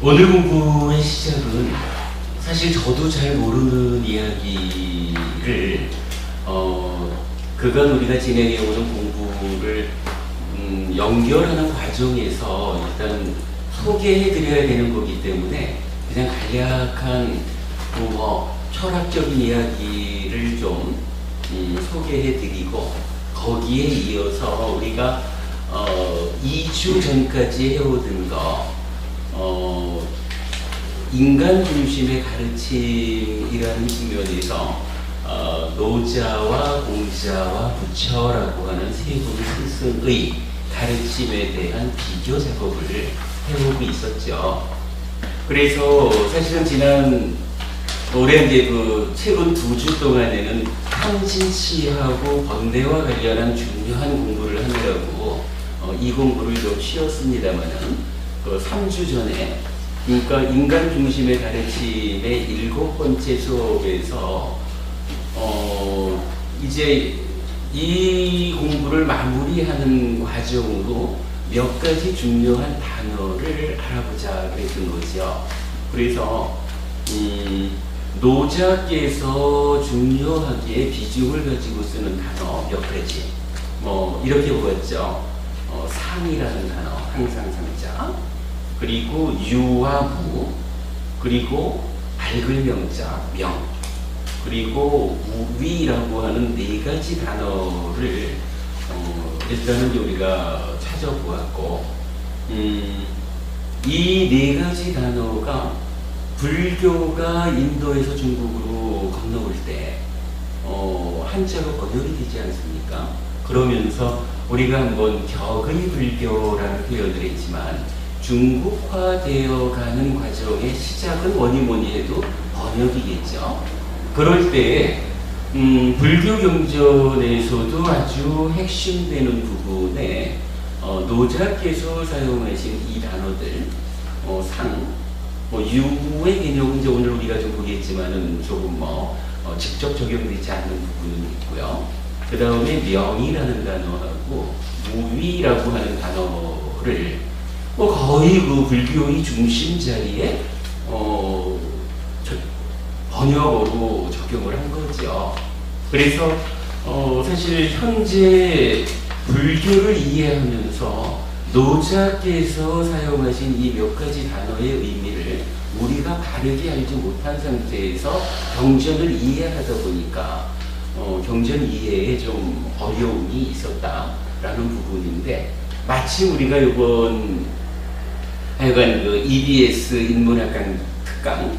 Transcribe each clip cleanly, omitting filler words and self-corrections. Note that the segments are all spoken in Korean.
오늘 공부의 시작은 사실 저도 잘 모르는 이야기를 그간 우리가 진행해오는 공부를 연결하는 과정에서 일단 소개해드려야 되는 거기 때문에 그냥 간략한 철학적인 이야기를 좀 소개해드리고 거기에 이어서 우리가 2주 전까지 해오던 거 인간 중심의 가르침이라는 측면에서 노자와 공자와 부처라고 하는 세 분의 스승의 가르침에 대한 비교 작업을 해오고 있었죠. 그래서 사실은 지난 올해 이제 그 최근 2주 동안에는 탐진치하고 번뇌와 관련한 중요한 공부를 하느라고 이 공부를 좀 쉬었습니다만은 그 3주 전에 그러니까 인간 중심의 가르침의 7번째 수업에서 이제 이 공부를 마무리하는 과정으로 몇 가지 중요한 단어를 알아보자 그랬던 거죠. 그래서 노자께서 중요하게 비중을 가지고 쓰는 단어 몇 가지 이렇게 보았죠. 상이라는 단어, 항상 상자, 그리고 유와 무, 그리고 밝을 명자, 명, 그리고 우위라고 하는 4가지 단어를 일단은 우리가 찾아보았고 이 4가지 단어가 불교가 인도에서 중국으로 건너올 때 한자로 번역이 되지 않습니까? 그러면서 우리가 한번 격의 불교라는 표현을 했지만 중국화되어 가는 과정의 시작은 뭐니 해도 번역이겠죠. 그럴 때 불교 경전에서도 아주 핵심되는 부분에 노자께서 사용하신 이 단어들 상, 유의 개념은 이제 오늘 우리가 좀 보겠지만은 조금 직접 적용되지 않는 부분은 있고요. 그 다음에 명이라는 단어하고 무위라고 하는 단어를 거의 그 불교의 중심 자리에 번역어로 적용을 한 거죠. 그래서 사실 현재 불교를 이해하면서 노자께서 사용하신 이 몇 가지 단어의 의미를 우리가 바르게 알지 못한 상태에서 경전을 이해하다 보니까 경전 이해에 좀 어려움이 있었다라는 부분인데 마치 우리가 이번 하여간 그 EBS 인문학 특강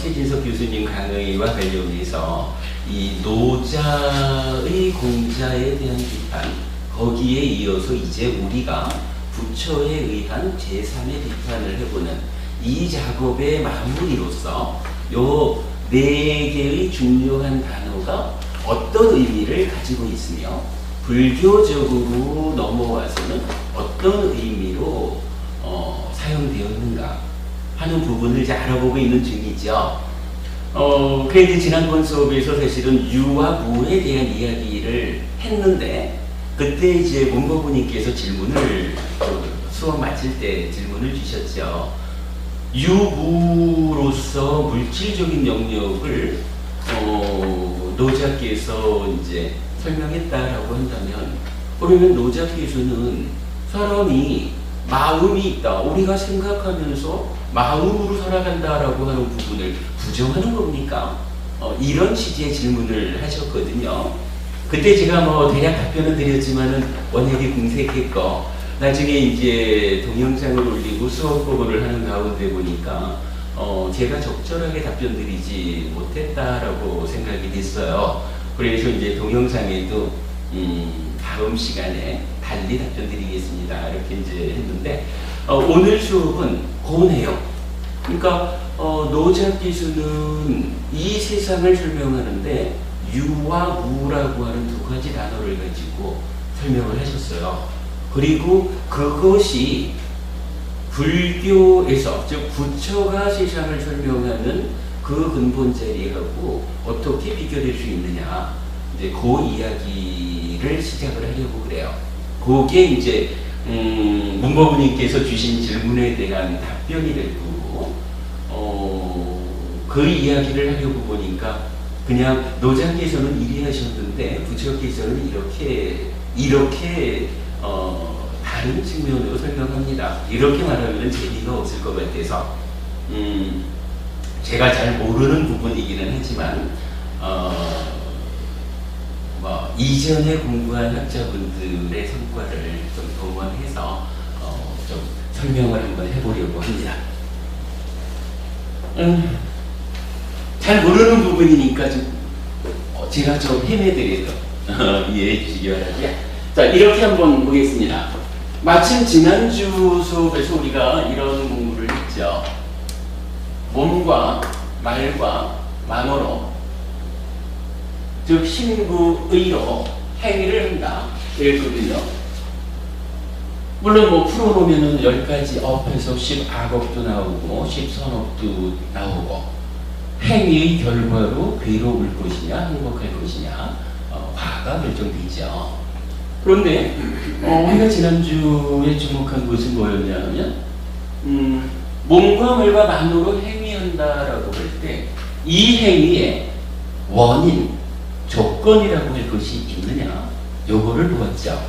최진석 교수님 강의와 관련해서 이 노자의 공자에 대한 비판 거기에 이어서 이제 우리가 부처에 의한 제3의 비판을 해보는 이 작업의 마무리로서 요 4개의 중요한 단어가 어떤 의미를 가지고 있으며 불교적으로 넘어와서는 어떤 의미로 사용되었는가 하는 부분을 이제 알아보고 있는 중이죠. 그런데 지난번 수업에서 사실은 유와 무에 대한 이야기를 했는데 그때 이제 문법부님께서 질문을 수업 마칠 때 질문을 주셨죠. 유무로서 물질적인 영역을 노자께서 이제 설명했다라고 한다면 그러면 노자께서는 사람이 마음이 있다. 우리가 생각하면서 마음으로 살아간다라고 하는 부분을 부정하는 겁니까? 이런 취지의 질문을 하셨거든요. 그때 제가 대략 답변을 드렸지만은 원액이 궁색했고 나중에 이제 동영상을 올리고 수업 보고를 하는 가운데 보니까 제가 적절하게 답변 드리지 못했다라고 생각이 됐어요. 그래서 이제 동영상에도 다음 시간에 달리 답변 드리겠습니다. 이렇게 이제 했는데 오늘 수업은 그 내용. 그러니까 노자께서는 이 세상을 설명하는데 유와 무라고 하는 2가지 단어를 가지고 설명을 하셨어요. 그리고 그것이 불교에서 즉 부처가 세상을 설명하는 그 근본 자리하고 어떻게 비교될 수 있느냐 이제 그 이야기를 시작을 하려고 그래요. 그게 이제 문법부님께서 주신 질문에 대한 답변이 될 거고, 그 이야기를 하려고 보니까 그냥 노장께서는 이리 하셨는데 부처께서는 이렇게 다른 측면으로 설명합니다. 이렇게 말하면 재미가 없을 것 같아서 제가 잘 모르는 부분이기는 하지만 이전에 공부한 학자분들의 성과를 좀 동원해서 좀 설명을 한번 해보려고 합니다. 잘 모르는 부분이니까 좀 제가 좀 헤매드려도 이해해 주시기 바랍니다. 자, 이렇게 한번 보겠습니다. 마침 지난주 수업에서 우리가 이런 공부를 했죠. 몸과 말과 만어로, 즉 신구의로 행위를 한다 이랬거든요. 물론 뭐 풀어놓으면은 10가지 업에서 10악업도 나오고 10선업도 나오고, 행위의 결과로 괴로울 것이냐 행복할 것이냐 화가 결정되죠. 그런데 우리가 지난주에 주목한 것은 뭐였냐면 몸과 말과 만으로 행위한다라고 할 때 이 행위의 원인, 조건이라고 할 것이 있느냐, 요거를 보았죠.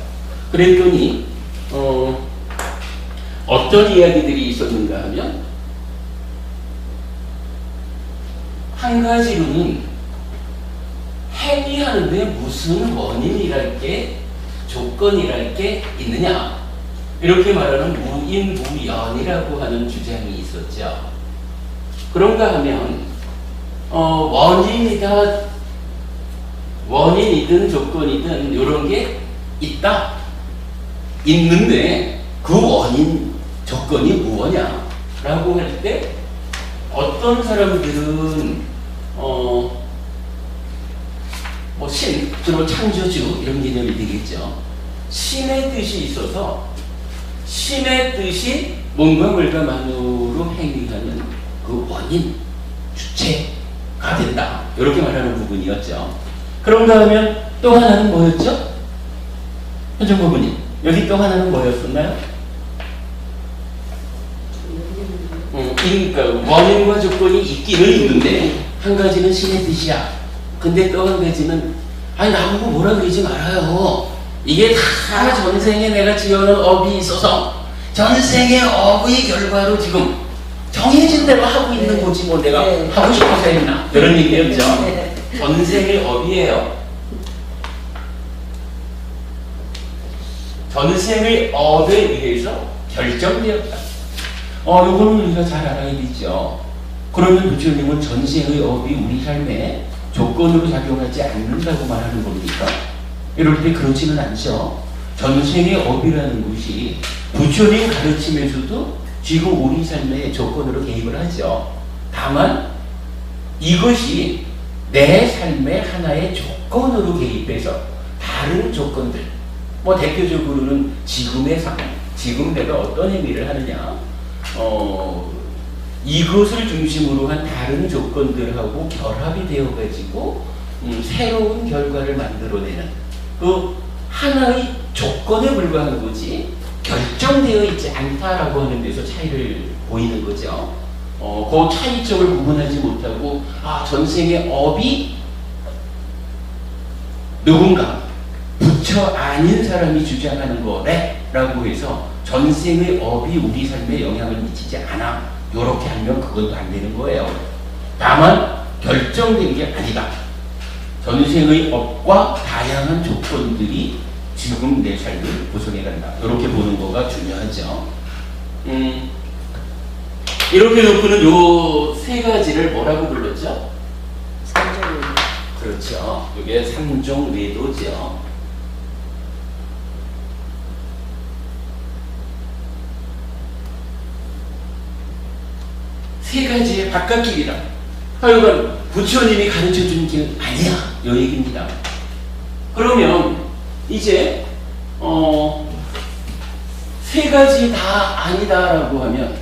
그랬더니 어떤 이야기들이 있었는가 하면, 한 가지로는 행위하는데 무슨 원인이랄 게, 조건이랄 게 있느냐, 이렇게 말하는 무인무연이라고 하는 주장이 있었죠. 그런가 하면 원인이든 조건이든 이런 게 있다, 있는데 그 원인, 조건이 무엇냐 라고 할 때 어떤 사람들은 신, 주로 창조주 이런 개념이 되겠죠. 신의 뜻이 있어서 신의 뜻이 몸과 말과 만으로 행위하는 그 원인, 주체가 된다, 이렇게 말하는 부분이었죠. 그런가 하면 또 하나는 뭐였죠? 현정부부님, 여기 또 하나는 뭐였었나요? 그러니까 원인과 조건이 있기는 있는데 한 가지는 신의 뜻이야. 근데 또 한 가지는 아니 나보고 뭐라 그러지 말아요. 이게 다 전생에 내가 지어놓은 업이 있어서 전생의 업의 결과로 지금 정해진 대로 하고 있는 거지 뭐 내가 하고 싶어서 했나, 이런 얘기였죠. 전생의 업이에요. 전생의 업에 의해서 결정되었다. 이거는 우리가 잘 알아야 되죠. 그러면 부처님은 전생의 업이 우리 삶에 조건으로 작용하지 않는다고 말하는 겁니까? 이럴 때 그렇지는 않죠. 전생의 업이라는 것이 부처님 가르침에서도 지금 우리 삶의 조건으로 개입을 하죠. 다만 이것이 내 삶의 하나의 조건으로 개입해서 다른 조건들, 뭐 대표적으로는 지금의 삶, 지금 내가 어떤 행위를 하느냐, 이것을 중심으로 한 다른 조건들하고 결합이 되어가지고 새로운 결과를 만들어내는 그 하나의 조건에 불과한 거지 결정되어 있지 않다라고 하는 데서 차이를 보이는 거죠. 그 차이점을 구분하지 못하고 전생의 업이 누군가 부처 아닌 사람이 주장하는 거래 라고 해서 전생의 업이 우리 삶에 영향을 미치지 않아, 요렇게 하면 그것도 안 되는 거예요. 다만 결정된 게 아니다. 전생의 업과 다양한 조건들이 지금 내 삶을 구성해 간다, 이렇게 보는 거가 중요하죠. 이렇게 놓고는 요 세 가지를 뭐라고 불렀죠? 삼종. 그렇죠. 이게 삼종 외도죠. 세 가지의 바깥길이다. 하여간 부처님이 가르쳐준 길 아니야, 요 얘기입니다. 그러면 이제 세 가지 다 아니다라고 하면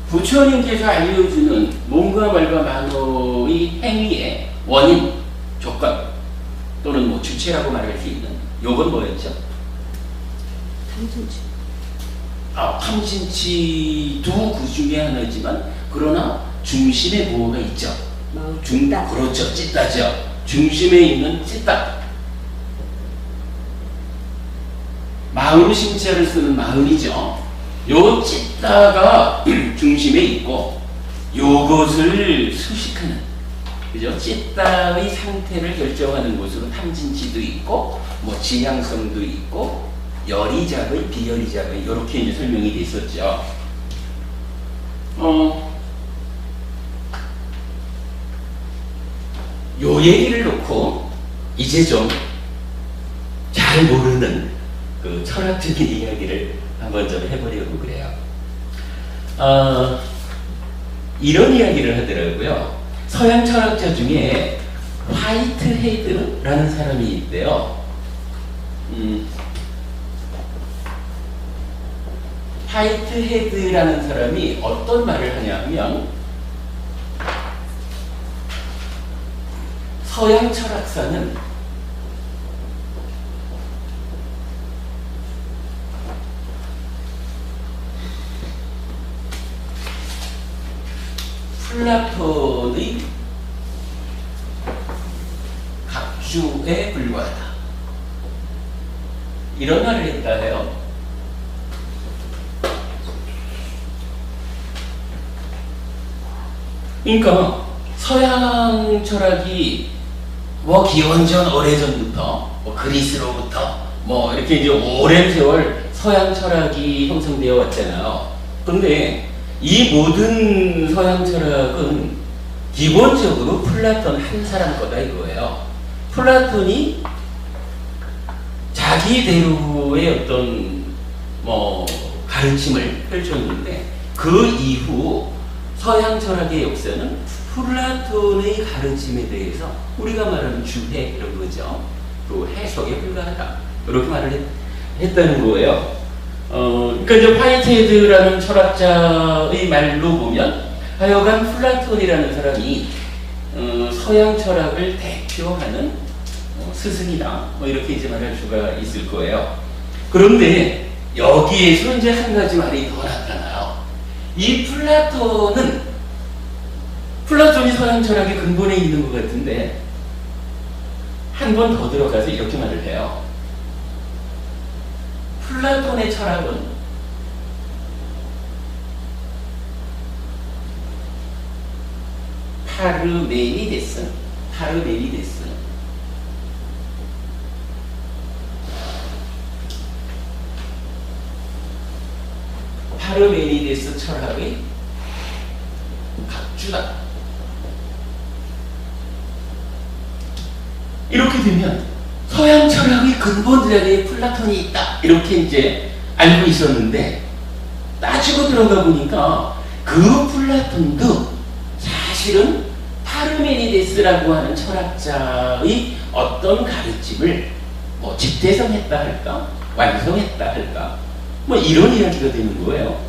부처님께서 알려주는 몸과 말과 만어의 행위의 원인, 조건 또는 뭐 주체라고 말할 수 있는 요건 뭐였죠? 삼성주. 탐진치도 그 중에 하나지만 그러나 중심에 뭐가 있죠? 그렇죠. 찢다죠. 중심에 있는 찢다. 마을 심자를 쓰는 마을이죠. 요 찢다가 중심에 있고 요것을 수식하는, 그죠? 찢다의 상태를 결정하는 곳으로 탐진치도 있고 뭐 지향성도 있고 열이작의 비열이작의 이렇게 이제 설명이 돼 있었죠. 요 얘기를 놓고 이제 좀 잘 모르는 그 철학적인 이야기를 한번 좀 해보려고 그래요. 이런 이야기를 하더라고요. 서양 철학자 중에 화이트헤드라는 사람이 있대요. 화이트헤드라는 사람이 어떤 말을 하냐면 서양 철학사는 플라톤의 각주에 불과하다. 이런 말을 했다 해요. 그러니까 서양 철학이 뭐 기원전 오래전부터 뭐 그리스로부터 뭐 이렇게 이제 오랜 세월 서양 철학이 형성되어 왔잖아요. 그런데 이 모든 서양 철학은 기본적으로 플라톤 한 사람 거다 이거예요. 플라톤이 자기대로의 어떤 뭐 가르침을 펼쳤는데 그 이후 서양 철학의 역사는 플라톤의 가르침에 대해서 우리가 말하는 주해 이런 거죠. 또 해석에 불과하다. 이렇게 말을 했다는 거예요. 그러니까 이제 화이트헤드라는 철학자의 말로 보면 하여간 플라톤이라는 사람이 서양 철학을 대표하는 스승이다. 뭐 이렇게 이제 말할 수가 있을 거예요. 그런데 여기에서 이제 한 가지 말이 더 나타나요. 이 플라톤이 서양 철학의 근본에 있는 것 같은데 한 번 더 들어가서 이렇게 말을 해요. 플라톤의 철학은 파르메니데스 철학의 각주다. 이렇게 되면 서양 철학의 근본 자리에 플라톤이 있다. 이렇게 이제 알고 있었는데 따지고 들어가 보니까 그 플라톤도 사실은 파르메니데스라고 하는 철학자의 어떤 가르침을 뭐 집대성했다 할까? 완성했다 할까? 뭐 이런 이야기가 되는 거예요.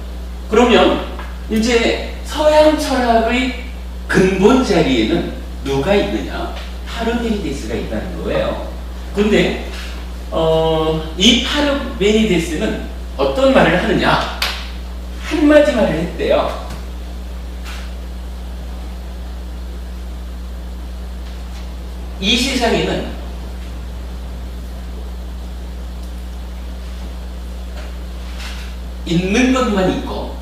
그러면 이제 서양 철학의 근본 자리에는 누가 있느냐? 파르메니데스가 있다는 거예요. 그런데 이 파르메니데스는 어떤 말을 하느냐? 한마디 말을 했대요. 이 세상에는 있는 것만 있고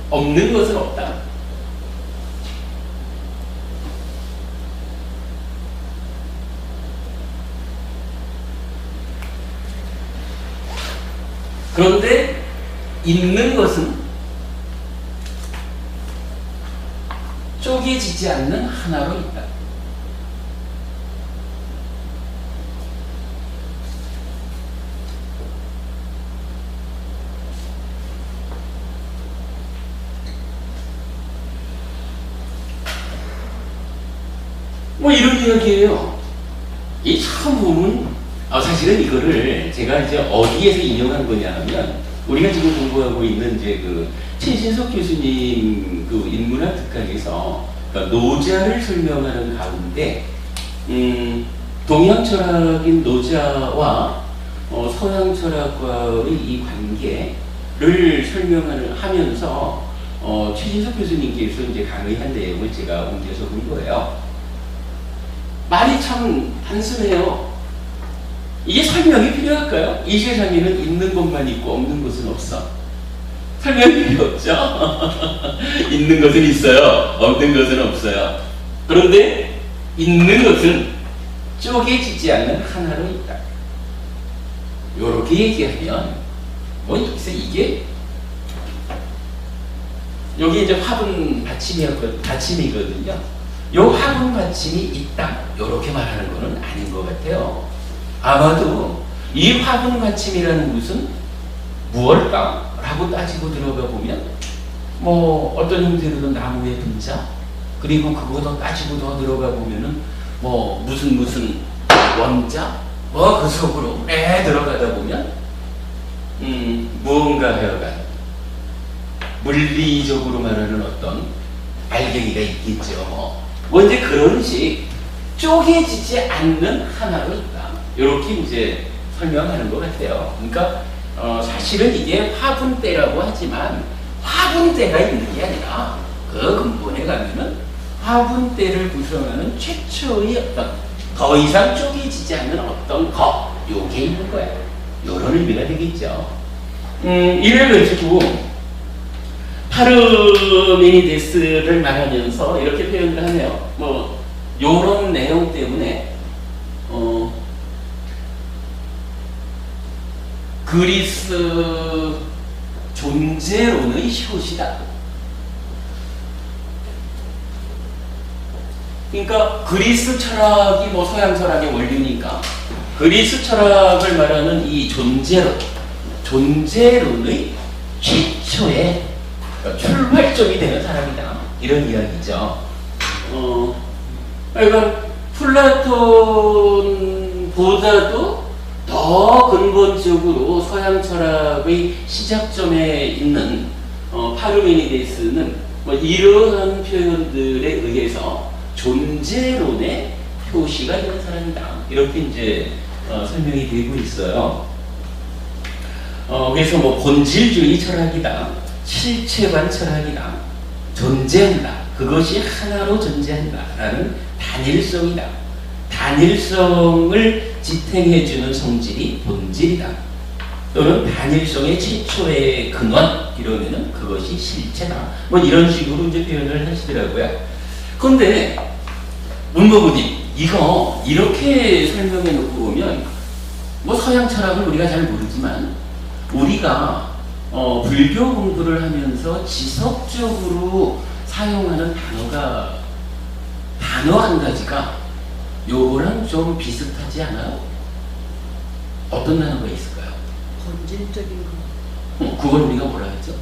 없는 것은 없다. 그런데 있는 것은 쪼개지지 않는 하나로 있다. 뭐 이런 이야기예요. 이 처음 보면 사실은 이거를 제가 이제 어디에서 인용한 거냐 하면 우리가 지금 공부하고 있는 이제 그 최신석 교수님 그 인문학 특강에서 그러니까 노자를 설명하는 가운데 동양 철학인 노자와 서양 철학과의 이 관계를 설명하면서 최진석 교수님께서 이제 강의한 내용을 제가 옮겨서 본 거예요. 말이 참 단순해요. 이게 설명이 필요할까요? 이 세상에는 있는 것만 있고 없는 것은 없어. 설명이 필요 없죠? 있는 것은 있어요. 없는 것은 없어요. 그런데 있는 것은 쪼개지지 않는 하나로 있다. 요렇게 얘기하면 이게 여기 이제 화분 받침이거든요. 요 화분 받침이 있다. 요렇게 말하는 거는 아닌 것 같아요. 아마도 이 화분 받침이라는 것은 무엇일까? 라고 따지고 들어가 보면 어떤 형태로든 나무의 분자, 그리고 그거 더 따지고 더 들어가 보면은 무슨 원자, 그 속으로 들어가다 보면 무언가 하여간 물리적으로 말하는 어떤 알갱이가 있겠죠. 이제 그런 식 쪼개지지 않는 하나로 있다. 이렇게 이제 설명하는 것 같아요. 그러니까 사실은 이게 화분대라고 하지만 화분대가 있는 게 아니라 그 근본에 가면은 화분대를 구성하는 최초의 어떤 더 이상 쪼개지지 않는 어떤 요게 있는 거야. 요런 의미가 되겠죠. 이를 가지고 파르메니데스를 말하면서 이렇게 표현을 하네요. 요런 내용 때문에 그리스 존재론의 효시다. 그러니까 그리스 철학이 서양 철학의 원류니까 그리스 철학을 말하는 이 존재론의 최초의 출발점이 되는 사람이다. 이런 이야기죠. 그러니까 플라톤보다도 더 근본적으로 서양 철학의 시작점에 있는 파르메니데스는 이러한 표현들에 의해서 존재론의 표시가 있는 사람이다. 이렇게 이제 설명이 되고 있어요. 그래서 본질주의 철학이다, 실체관 철학이다, 존재한다, 그것이 하나로 존재한다라는 단일성이다. 단일성을 지탱해주는 성질이 본질이다. 또는 단일성의 최초의 근원, 이러면은 그것이 실체다. 이런 식으로 이제 표현을 하시더라고요. 그런데 문무부님, 이거 이렇게 설명해 놓고 보면 서양 철학은 우리가 잘 모르지만 우리가 불교 공부를 하면서 지속적으로 사용하는 단어 한 가지가 요거랑 좀 비슷하지 않아요? 어떤 단어가 있을까요? 본질적인 거. 그걸 우리가 뭐라 했죠?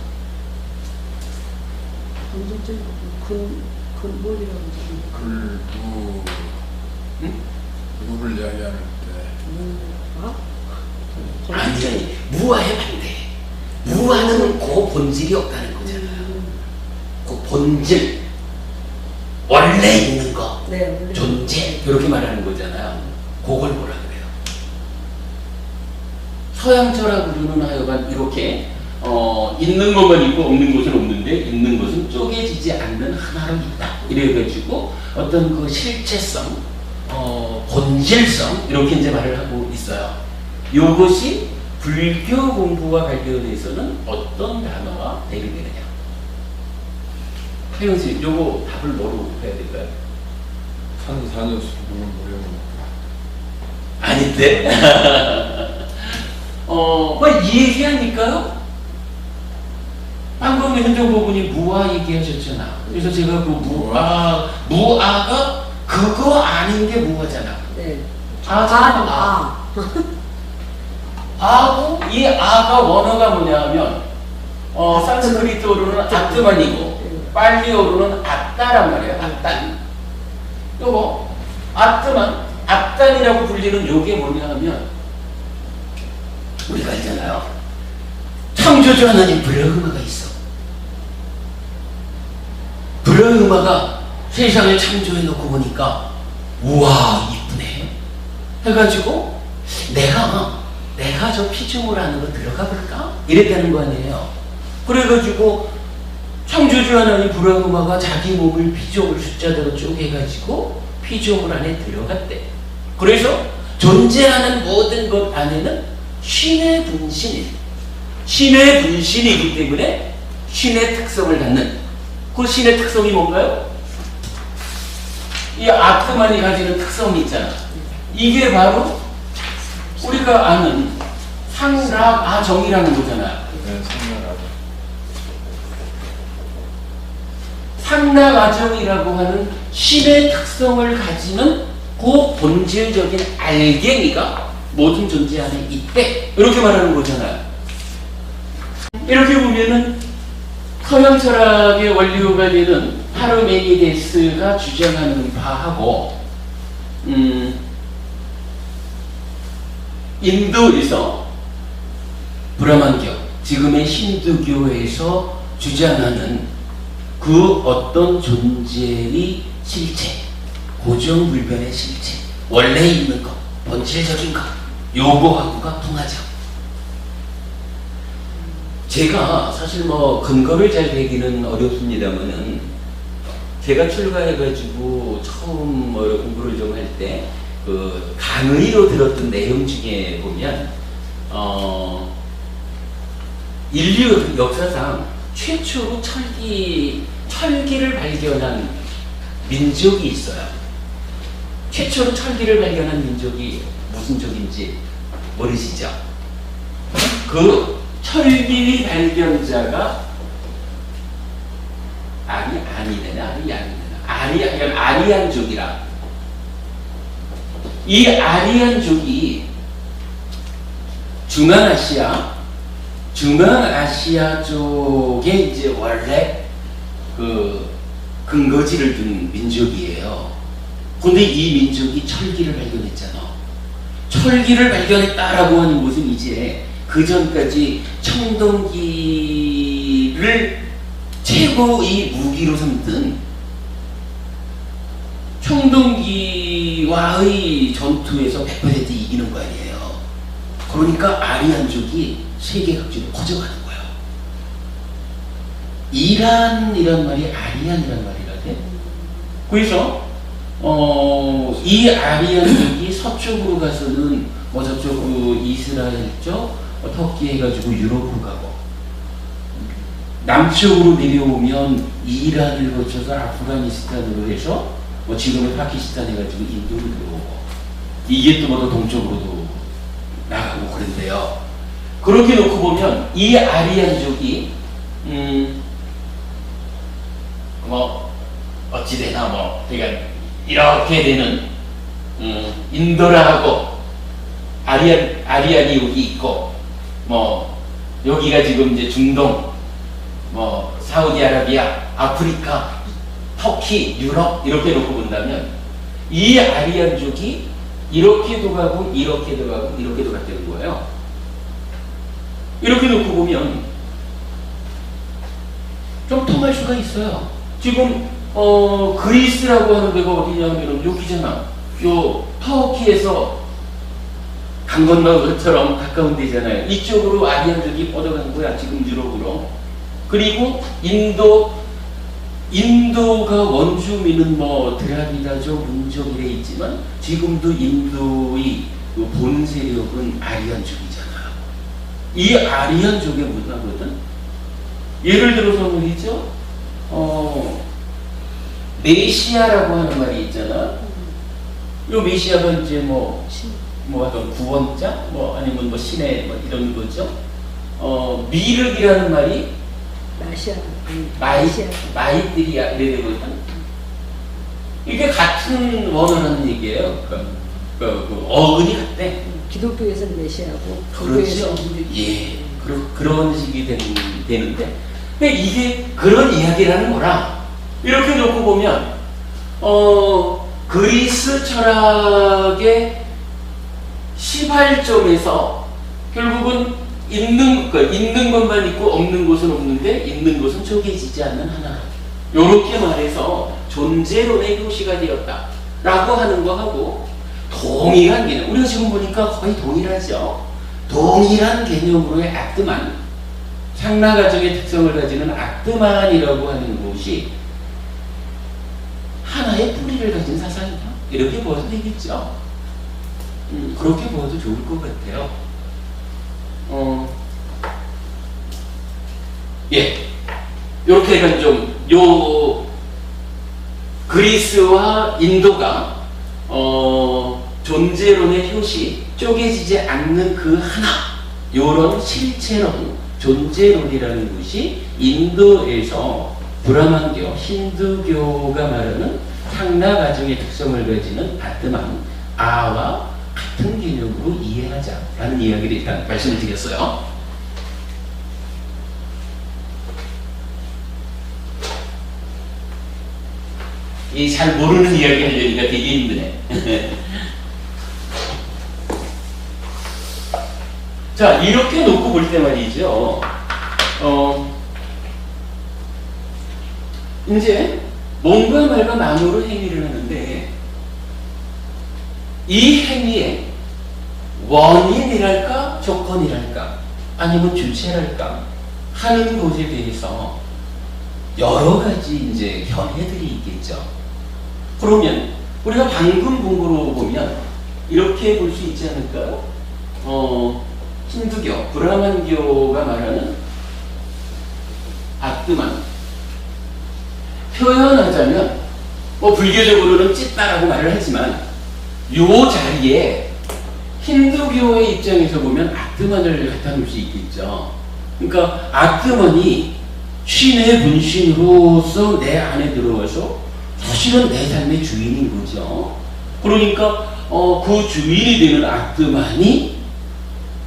본질적인 근본이라고 하죠. 무를 이야기할 때. 아니, 무아의 반대. 무아는 그 본질이 없다는 거잖아요. 그 본질, 원래 있는 거, 네, 존재, 이렇게 말하는 거잖아요. 그걸 뭐라 그래요? 서양 철학으로는 하여간 이렇게 있는 것만 있고 없는 것은 없는데 있는 것은 쪼개지지 않는 하나로 있다. 이래가지고 어떤 그 실체성, 본질성, 이렇게 이제 말을 하고 있어요. 이것이 불교 공부와 관련해서는 어떤 단어가 대비되느냐? 태영씨, 요거 답을 뭐로 해야 될까요? 산사녀수 물은 모르는 아닌데? 이 얘기하니까요? 방금 현정부분이 무아 얘기하셨잖아. 그래서 제가 그 무아가 그거 아닌 게 무아잖아. 네. 아고 이 아가 원어가 뭐냐면 산스크리트어로는 아트만이고 빨리어로는 아따란 말이에요. 아딴. 요거 아트만, 아딴이라고 불리는 요게 뭐냐 하면 우리가 알잖아요. 창조주 하나님 브라흐마가 있어. 브라흐마가 세상을 창조해 놓고 보니까 우와 이쁘네. 해가지고 내가 저 피조물 안으로 들어가 볼까? 이랬다는 거 아니에요. 그래가지고 창조주 하나님 브라흐마가 자기 몸을 피조물 숫자대로 쪼개가지고 피조물 안에 들어갔대. 그래서 존재하는 모든 것 안에는 신의 분신이 기 때문에 신의 특성을 갖는, 그 신의 특성이 뭔가요? 이 아트만이 가지는 특성이 있잖아. 이게 바로 우리가 아는 상락아정이라는 거잖아. 네, 상관하죠. 상락아정이라고 하는 신의 특성을 가지는 그 본질적인 알갱이가 모든 존재 안에 있대. 이렇게 말하는 거잖아요. 이렇게 보면은 서양 철학의 원류가 되는 파르메니데스가 주장하는 바하고 인도에서 브라만교, 지금의 힌두교에서 주장하는 그 어떤 존재의 실체, 고정불변의 실체, 원래 있는 것, 본질적인 것, 요거하고가 통하죠. 제가 사실 뭐 근거를 잘 대기는 어렵습니다만은 제가 출가해가지고 처음 공부를 좀 할 때 그 강의로 들었던 내용 중에 보면 인류 역사상 최초로 철기를 발견한 민족이 있어요. 최초로 철기를 발견한 민족이 무슨 쪽인지 모르시죠? 그 철기 발견자가 아리안족이라. 이 아리안족이 중앙아시아 쪽에 이제 원래 그 근거지를 둔 민족이에요. 근데 이 민족이 철기를 발견했잖아. 철기를 발견했다라고 하는 것은 이제 그 전까지 청동기를 최고의 무기로 삼던 청동기와의 전투에서 100% 이기는 거 아니에요. 그러니까 아리안족이 세계 각지로 퍼져가는 거예요. 이란이란 말이 아리안이란 말이라대. 그래서 이 아리안족이 서쪽으로 가서는 뭐 저쪽 이스라엘 쪽 터키 해가지고 유럽으로 가고, 남쪽으로 내려오면 이란을 거쳐서 아프가니스탄으로 해서 뭐 지금의 파키스탄 해가지고 인도로 들어오고, 이게 또 뭐 동쪽으로도 나가고 그런데요. 그렇게 놓고 보면 이 아리안족이 뭐 어찌되나 뭐 그러니까 이렇게 되는 인도라하고 아리안이 여기 있고, 뭐 여기가 지금 이제 중동, 뭐 사우디아라비아, 아프리카, 터키, 유럽 이렇게 놓고 본다면 이 아리안족이 이렇게도 가고 이렇게도 가고 이렇게도 갔다는 거예요. 이렇게 놓고 보면 좀 통할 수가 있어요. 지금 그리스라고 하는 데가 어디냐면 여기잖아. 요 터키에서 강 건너 것처럼 가까운 데잖아요. 이쪽으로 아리안족이 뻗어간 거야, 지금 유럽으로. 그리고 인도가 원주민은 뭐 드라비다족, 문족 이래 있지만 지금도 인도의 본 세력은 아리안족이잖아요. 이 아리안족의 문화거든. 예를 들어서 말이죠. 메시아라고 하는 말이 있잖아. 요 메시아가 이제 뭐 어떤 구원자, 뭐 아니면 뭐 신의 뭐 이런 거죠. 미륵이라는 말이 마이들이야 이래 되거든. 이게 같은 원어라는 얘기예요. 그 어근이 같대. 기독교에서는 메시아고, 그렇죠. 예, 그런 식이 되는데, 근데 이게 그런 이야기라는 거라. 이렇게 놓고 보면 그리스 철학의 시발점에서 결국은 있는 것만 있고 없는 것은 없는데 있는 것은 쪼개지지 않는 하나. 요렇게 말해서 존재론의 표시가 되었다 라고 하는 거하고, 동일한 개념, 우리가 지금 보니까 거의 동일하죠. 동일한 개념으로의 악드만, 상나가정의 특성을 가지는 악드만이라고 하는 것이 하나의 뿌리를 가진 사상이다, 이렇게 보아도 되겠죠. 그렇게 보아도 좋을 것 같아요. 예, 이렇게 약간 요 그리스와 인도가 존재론의 표시, 쪼개지지 않는 그 하나, 요런 실체론, 존재론이라는 것이 인도에서 브라만교, 힌두교가 말하는 상나가정의 특성을 가지는 아트만, 아와 같은 개념으로 이해하자라는 이야기를 일단 말씀을 드렸어요. 이 잘 모르는 이야기 하려니까 되게 힘드네. 자, 이렇게 놓고 볼 때 말이죠. 이제 몸과 말과 마음으로 행위를 하는데 이 행위의 원인이랄까 조건이랄까 아니면 주체랄까 하는 것에 대해서 여러 가지 이제 견해들이 있겠죠. 그러면 우리가 방금 본 거로 보면 이렇게 볼 수 있지 않을까요? 힌두교, 브라만교가 말하는 아트만, 표현하자면 불교적으로는 찢다라고 말을 하지만 요 자리에 힌두교의 입장에서 보면 아트만을 갖다 놓을 수 있겠죠. 그러니까 아트만이 신의 분신으로서 내 안에 들어와서 사실은 내 삶의 주인인 거죠. 그러니까 그 주인이 되는 아트만이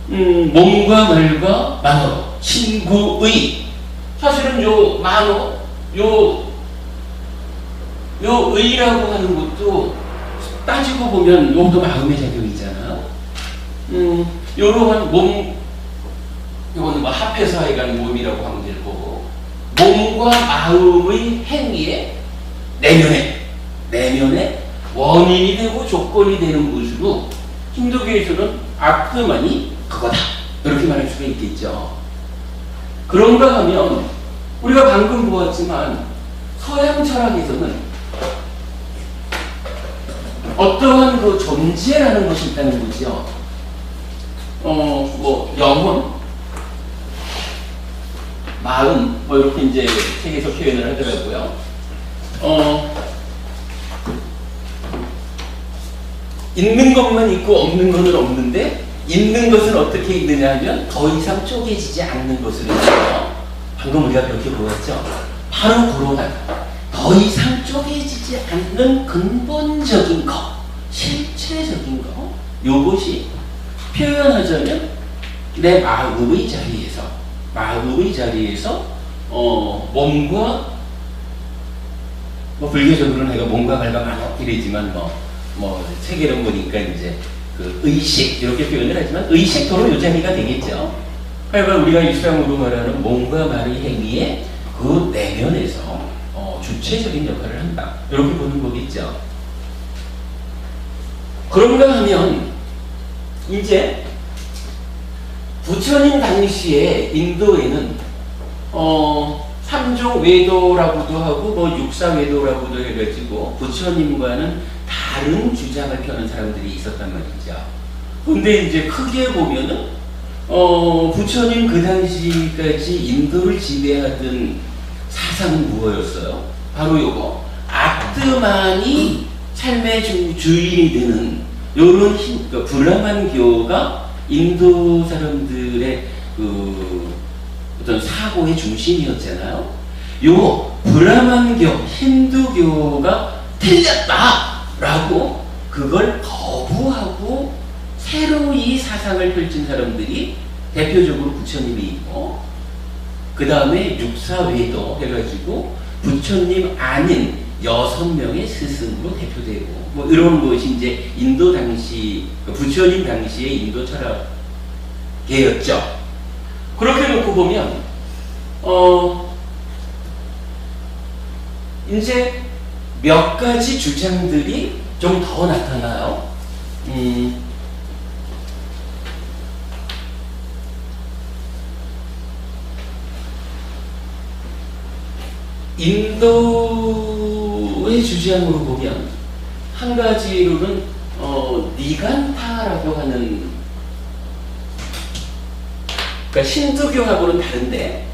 몸과 말과 만어로 신구의, 사실은 요 만어, 요 의라고 하는 것도 따지고 보면 요것도 마음의 작용이잖아. 요러한 몸, 요거는 뭐 합해서 하여간 몸이라고 하면 될 거고, 몸과 마음의 행위에 내면에 원인이 되고 조건이 되는 것으로 힌두교에서는 아트만이 그거다, 이렇게 말할 수가 있겠죠. 그런가 하면 우리가 방금 보았지만 서양 철학에서는 어떠한 그 존재라는 것이 있다는 거죠. 뭐 영혼, 마음, 뭐 이렇게 이제 책에서 표현을 하더라고요. 있는 것만 있고 없는 것은 없는데, 있는 것은 어떻게 있느냐 하면 더 이상 쪼개지지 않는 것으로 있어요. 방금 우리가 그렇게 보았죠. 바로 그러한 더 이상 쪼개지지 않는 근본적인 것, 실체적인 것, 요것이 표현하자면 내 마음의 자리에서 몸과, 뭐 불교적으로는 내가 몸과 말과 만어 이러지만 뭐 세계론 보니까 이제 그 의식 이렇게 표현을 하지만 의식도로 요 자리가 되겠죠. 그러니까 우리가 일상으로 말하는 몸과 말의 행위에 그 내면에서 주체적인 역할을 한다, 이렇게 보는 거겠죠. 그런가 하면 이제 부처님 당시에 인도에는 삼종 외도라고도 하고 뭐 육사 외도라고도 해가지고 부처님과는 다른 주장을 펴는 사람들이 있었단 말이죠. 근데 이제 크게 보면은 부처님 그 당시까지 인도를 지배하던 사상은 무엇이었어요? 바로 요거, 아트만이 삶의 주인이 되는 요런 그러니까 브라만교가 인도 사람들의 그 어떤 사고의 중심이었잖아요. 요 브라만교, 힌두교가 틀렸다라고 그걸 거부하고 새로 이 사상을 펼친 사람들이 대표적으로 부처님이 있고, 그 다음에 육사외도 해가지고 부처님 아닌 6명의 스승으로 대표되고, 뭐 이런 것이 이제 인도 당시, 부처님 당시의 인도 철학계였죠. 그렇게 놓고 보면 이제 몇 가지 주장들이 좀 더 나타나요. 인도의 주장으로 보면 한 가지로는 니간타라고 하는, 그러니까 힌두교하고는 다른데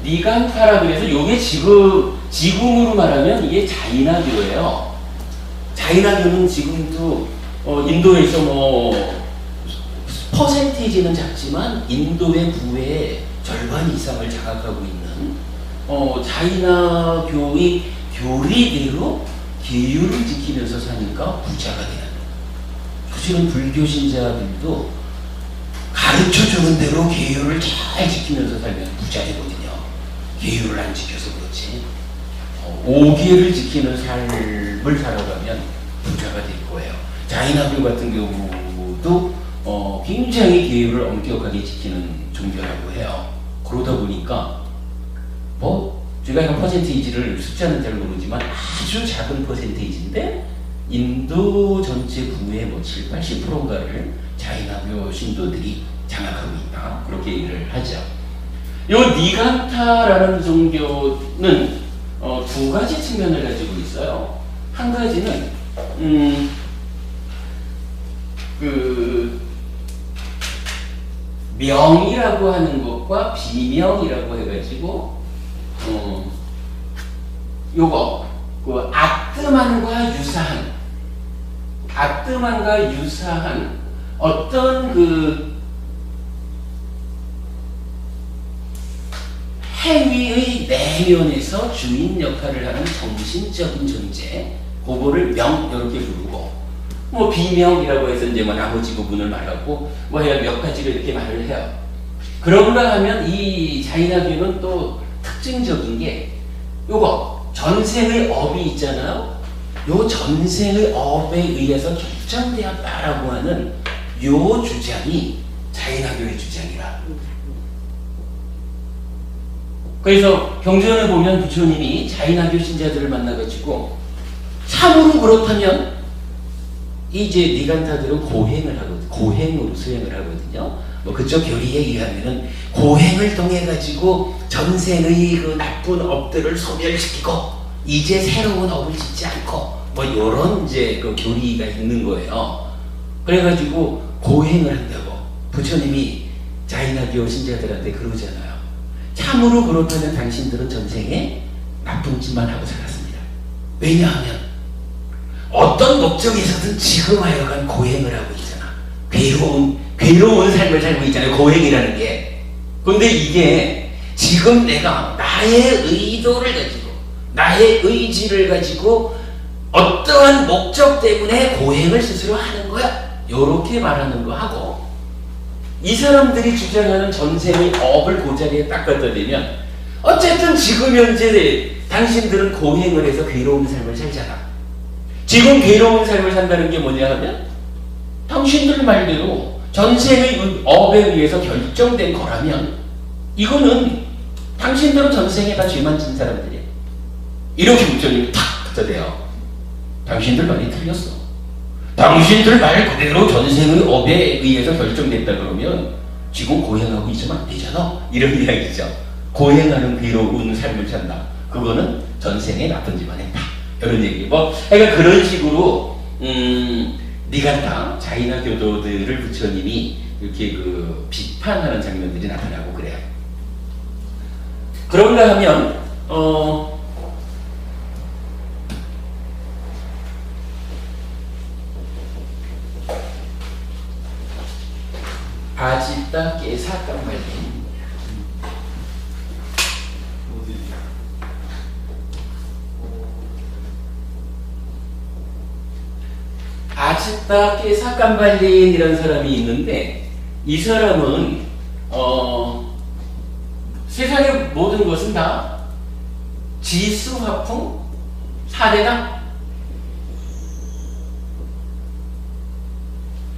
니간타라 그래서 요게 지금으로 말하면 이게 자이나교예요. 자이나교는 지금도 인도에서 뭐 퍼센테이지는 작지만 인도의 부의 절반 이상을 장악하고 있는 자이나교의 교리대로 계율을 지키면서 사니까 부자가 되는. 사실은 불교 신자들도 가르쳐주는 대로 계율을 잘 지키면서 살면 부자 되거든요. 계율을 안 지켜서 그렇지. 5계를 지키는 삶을 살아가면 부자가 될 거예요. 자이나교 같은 경우도 굉장히 계율을 엄격하게 지키는 종교라고 해요. 그러다 보니까 뭐 제가 이런 퍼센테이지를 숫자는 잘 모르지만 아주 작은 퍼센테이지인데 인도 전체 부의 뭐 70~80%인가를 자이나교 신도들이 장악하고 있다. 그렇게 얘기를 하죠. 요 니간타라는 종교는 두 가지 측면을 가지고 있어요. 한 가지는 명이라고 하는 것과 비명이라고 해가지고 요거 그 아뜨만과 유사한 어떤 그 행위의 내면에서 주인 역할을 하는 정신적인 존재, 그거를 명 이렇게 부르고, 뭐 비명이라고 해서 이제 뭐 나머지 부분을 말하고 뭐 해야 몇 가지를 이렇게 말을 해요. 그런가 하면 이 자이나교는 또 특징적인 게 요거 전생의 업이 있잖아요. 요 전생의 업에 의해서 결정되었다라고 하는 요 주장이 자이나교의 주장이라. 그래서 경전을 보면 부처님이 자이나교 신자들을 만나가지고 참으로 그렇다면 이제 니간타들은 고행을 하거든요. 고행으로 수행을 하거든요. 뭐 그쪽 교리에 의하면은 고행을 통해 가지고 전생의 그 나쁜 업들을 소멸시키고 이제 새로운 업을 짓지 않고 뭐 요런 이제 그 교리가 있는 거예요. 그래가지고 고행을 한다고 부처님이 자이나교 신자들한테 그러잖아요. 참으로 그렇다면 당신들은 전생에 나쁜 짓만 하고 살았습니다. 왜냐하면 어떤 목적에서든 지금 하여간 고행을 하고 있잖아. 괴로운 삶을 살고 있잖아요. 고행이라는 게. 근데 이게 지금 내가 나의 의도를 가지고 나의 의지를 가지고 어떠한 목적 때문에 고행을 스스로 하는 거야. 요렇게 말하는 거 하고, 이 사람들이 주장하는 전생의 업을 그 자리에 딱 갖다 대면 어쨌든 지금 현재 당신들은 고행을 해서 괴로운 삶을 살잖아. 지금 괴로운 삶을 산다는 게 뭐냐 하면 당신들 말대로 전생의 업에 의해서 결정된 거라면 이거는 당신들은 전생에 다 죄만 진 사람들이야. 이렇게 부처님이 탁 갖다 대요. 당신들 말이 틀렸어. 당신들 말 그대로 전생의 업에 의해서 결정됐다 그러면 지금 고행하고 있으면 안 되잖아. 이런 이야기죠. 고행하는 괴로운 삶을 산다. 그거는 전생에 나쁜 짓만 했다. 이런 얘기. 뭐, 그러니까 그런 식으로 니간타 자이나 교도들을 부처님이 이렇게 그 비판하는 장면들이 나타나고 그래요. 그런가 하면 아지따 깨사깜발림. 아지따 깨사깜발린 이라는 사람이 있는데, 이 사람은 세상의 모든 것은 다 지수화풍 4대다.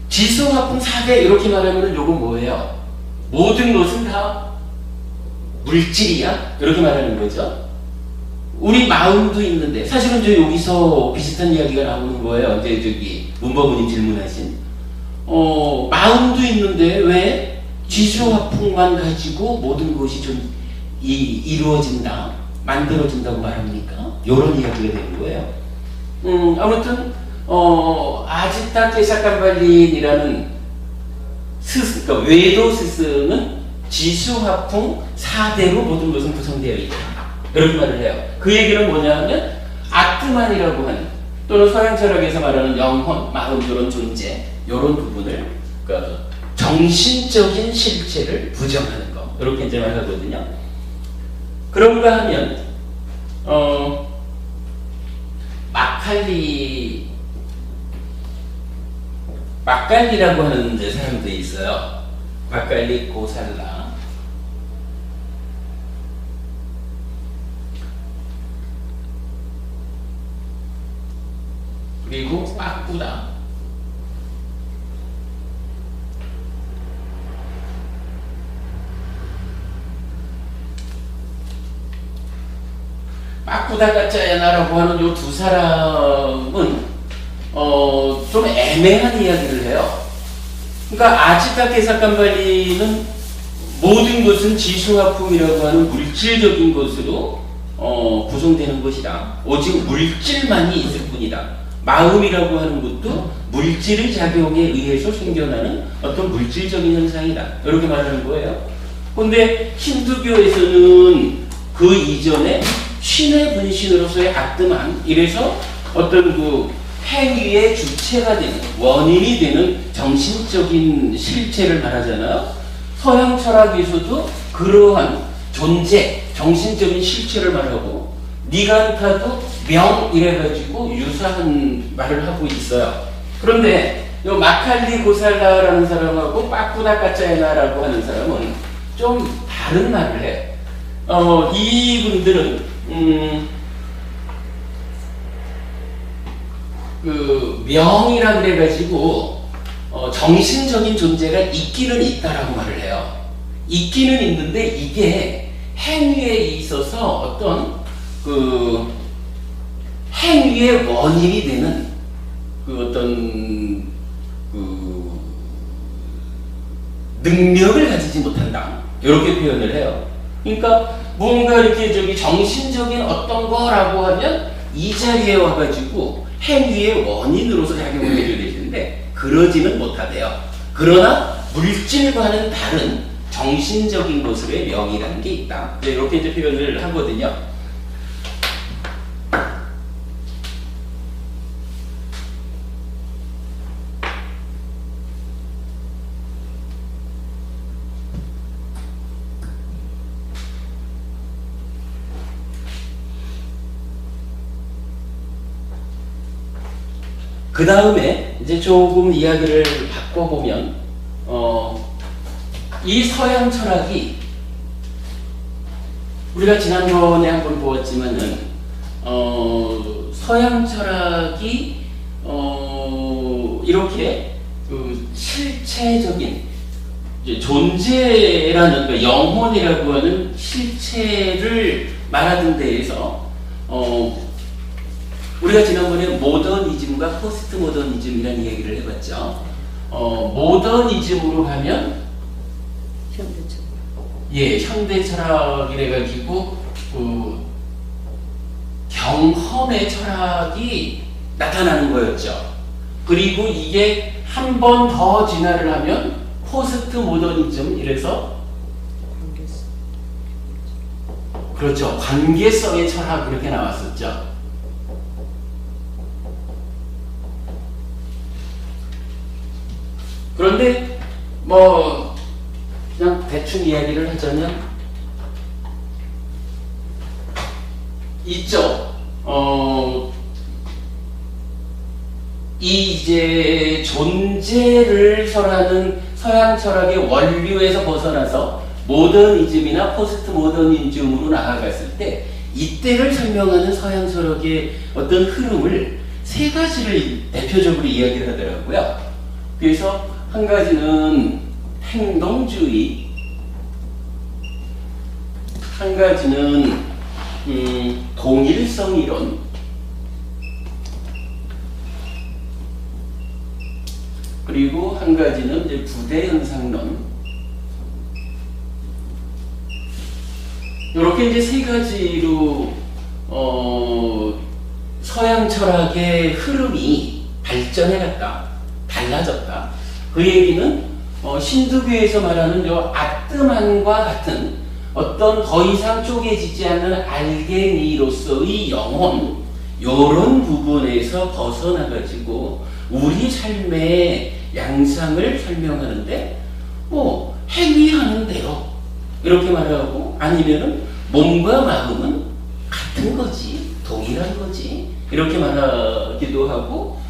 지수화풍 4대 이렇게 말하면 요건 뭐예요? 모든 것은 다 물질이야? 이렇게 말하는 거죠. 우리 마음도 있는데 사실은 저 여기서 비슷한 이야기가 나오는 거예요. 이제 저기 문법은님 질문하신 마음도 있는데 왜 지수화풍만 가지고 모든 것이 좀 이루어진다, 만들어진다고 말합니까? 이런 이야기가 되는 거예요. 아무튼 아지타 케사칸발린이라는 그러니까 외도 스승은 지수화풍 4대로 모든 것은 구성되어 있다. 이렇게 말을 해요. 그 얘기는 뭐냐 하면 아트만이라고 하는 또는 서양 철학에서 말하는 영혼, 마음 이런 존재 이런 부분을 그러니까 정신적인 실체를 부정하는 거 이렇게 이제 말하거든요. 그런가 하면 마칼리라고 하는 이제 사람도 있어요. 마칼리 고살라. 그리고 빠꾸다. 빠꾸다 까짜야나라고 하는 이 두 사람은 좀 애매한 이야기를 해요. 그러니까 아지타 케사칸발리는 모든 것은 지수화풍이라고 하는 물질적인 것으로 구성되는 것이다. 오직 물질만이 있을 뿐이다. 마음이라고 하는 것도 물질의 작용에 의해서 생겨나는 어떤 물질적인 현상이다. 이렇게 말하는 거예요. 그런데 힌두교에서는 그 이전에 신의 분신으로서의 아트만 이래서 어떤 그 행위의 주체가 되는 원인이 되는 정신적인 실체를 말하잖아요. 서양 철학에서도 그러한 존재, 정신적인 실체를 말하고 니간타도 명 이래가지고 유사한 말을 하고 있어요. 그런데 이 마칼리 고살라라는 사람하고 빠꾸다 까짜야나라고 하는 사람은 좀 다른 말을 해요. 이분들은 그 명이라 그래가지고 정신적인 존재가 있기는 있다라고 말을 해요. 있기는 있는데 이게 행위에 있어서 어떤 그 행위의 원인이 되는 그 어떤 그 능력을 가지지 못한다. 이렇게 표현을 해요. 그러니까 뭔가 이렇게 저기 정신적인 어떤 거라고 하면 이 자리에 와가지고 행위의 원인으로서 작용을 해줘야 되는데 그러지는 못하대요. 그러나 물질과는 다른 정신적인 것으로의 명이라는 게 있다. 이렇게 이제 표현을 하거든요. 그 다음에 이제 조금 이야기를 바꿔보면 이 서양 철학이 우리가 지난번에 한번 보았지만은 서양 철학이 이렇게 그 실체적인 존재라는 그 영혼이라고 하는 실체를 말하는 데에서 우리가 지난번에 모더니즘과 포스트 모더니즘이라는 얘기를 해봤죠. 모더니즘으로 하면 현대 철학이래가지고 그 경험의 철학이 나타나는 거였죠. 그리고 이게 한 번 더 진화를 하면 포스트 모더니즘 이래서 그렇죠. 관계성의 철학 이렇게 나왔었죠. 그런데 뭐 그냥 대충 이야기를 하자면 있죠. 이 이제 존재를 설하는 서양 철학의 원류에서 벗어나서 모더니즘이나 포스트 모더니즘으로 나아갔을 때 이때를 설명하는 서양 철학의 어떤 흐름을 세 가지를 대표적으로 이야기를 하더라고요. 그래서 한 가지는 행동주의, 한 가지는 동일성 이론, 그리고 한 가지는 이제 부대 현상론. 이렇게 이제 세 가지로 서양 철학의 흐름이 발전해갔다, 달라졌다. 그 얘기는 신두교에서 말하는 요 아뜨만과 같은 어떤 더 이상 쪼개지지 않는 알갱이로서의 영혼, 요런 부분에서 벗어나가지고 우리 삶의 양상을 설명하는데 행위하는 대로 이렇게 말하고, 아니면은 몸과 마음은 같은 거지, 동일한 거지, 이렇게 말하기도 하고,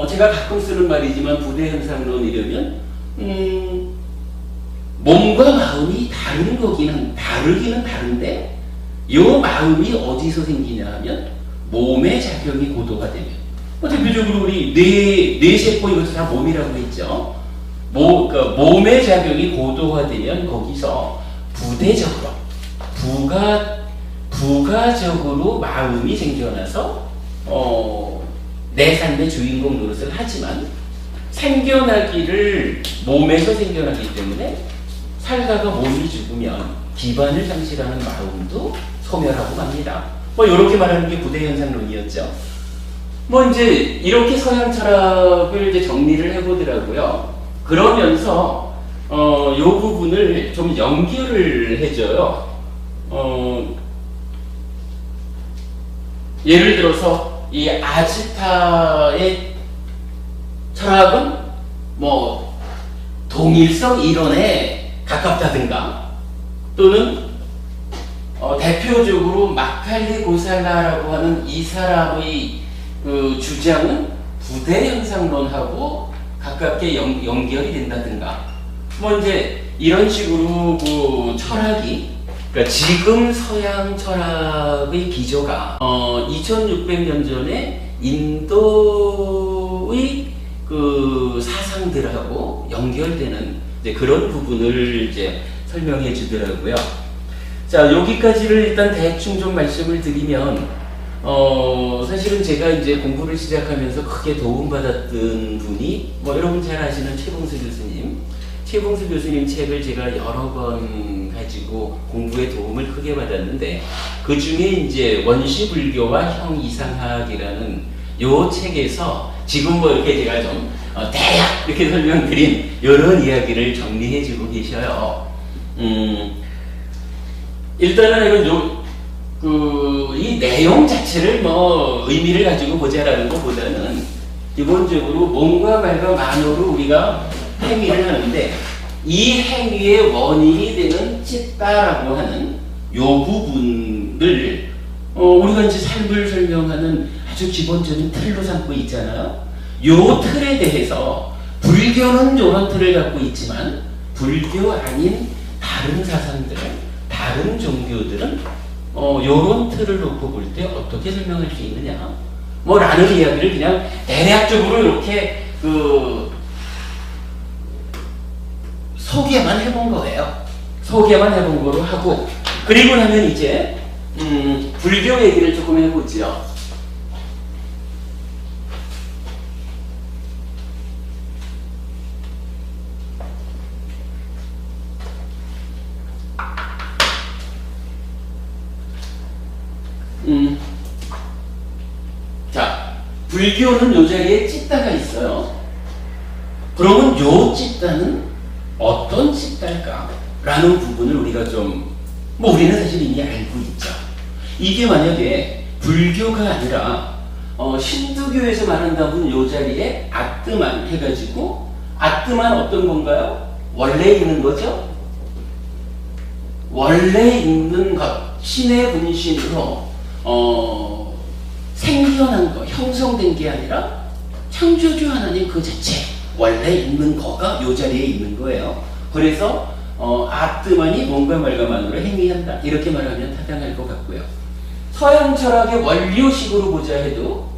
제가 가끔 쓰는 말이지만 부대 현상론이려면 몸과 마음이 다르기는 다른데, 요 마음이 어디서 생기냐 하면 몸의 작용이 고도화되면, 대표적으로 우리 뇌세포 이것도 다 몸이라고 했죠. 그러니까 몸의 작용이 고도화되면 거기서 부가적으로 마음이 생겨나서 내 삶의 주인공 노릇을 하지만, 생겨나기를 몸에서 생겨나기 때문에 살다가 몸이 죽으면 기반을 상실하는 마음도 소멸하고 맙니다. 이렇게 말하는 게 부대 현상론이었죠. 이제 이렇게 서양 철학을 이제 정리를 해보더라고요. 그러면서 요 부분을 좀 연결을 해줘요. 예를 들어서 이 아지타의 철학은 동일성 이론에 가깝다든가, 또는 대표적으로 마칼리 고살라라고 하는 이 사람의 그 주장은 부대 현상론하고 가깝게 연결이 된다든가, 이제 이런 식으로 그 철학이, 그러니까 지금 서양 철학의 기조가 2600년 전에 인도의 그 사상들하고 연결되는 이제 그런 부분을 이제 설명해 주더라고요. 자, 여기까지를 일단 대충 좀 말씀을 드리면, 사실은 제가 이제 공부를 시작하면서 크게 도움받았던 분이, 여러분 잘 아시는 최봉수 교수님 책을 제가 여러 번 가지고 공부에 도움을 크게 받았는데, 그 중에 이제 원시불교와 형이상학이라는 요 책에서 지금 이렇게 제가 좀 대략 이렇게 설명드린 이런 이야기를 정리해주고 계셔요. 일단은 이 내용 자체를 의미를 가지고 보자라는 것보다는 기본적으로 몸과 말과 만으로 우리가 행위를 하는데, 이 행위의 원인이 되는 찢다라고 하는 요 부분을 우리가 이제 삶을 설명하는 아주 기본적인 틀로 삼고 있잖아요. 요 틀에 대해서 불교는 요런 틀을 갖고 있지만, 불교 아닌 다른 사상들, 다른 종교들은 요런 틀을 놓고 볼 때 어떻게 설명할 수 있느냐, 라는 이야기를 그냥 대략적으로 이렇게 소개만 해본 거예요. 소개만 해본 거로 하고, 그리고 나면 이제 불교 얘기를 조금 해보죠. 자, 불교는 요 자리에 찢다가 있어요. 그러면 요 찢다는 어떤 찢다일까? 라는 부분을 우리가 우리는 사실 이미 알고 있죠. 이게 만약에 불교가 아니라 신두교에서 말한다면 요 자리에 아뜨만 해가지고, 아뜨만 어떤 건가요? 원래 있는 거죠? 원래 있는 것, 신의 분신으로 생겨난 거, 형성된 게 아니라 창조주 하나님 그 자체, 원래 있는 거가 요 자리에 있는 거예요. 그래서 아뜨만이 몸과 말과 만으로 행위한다, 이렇게 말하면 타당할 것 같고요. 서양 철학의 원료식으로 보자 해도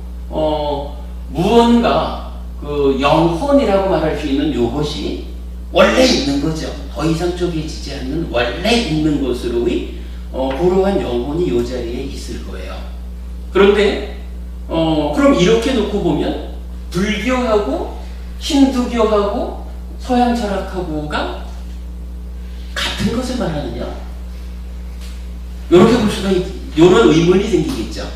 무언가 그 영혼이라고 말할 수 있는 요것이 원래 있는 거죠. 더 이상 쪼개지지 않는 원래 있는 것으로의 그러한 영혼이 이 자리에 있을 거예요. 그런데 그럼 이렇게 놓고 보면 불교하고 힌두교하고 서양 철학하고가 같은 것을 말하느냐? 이렇게 볼 수가 이런 의문이 생기겠죠.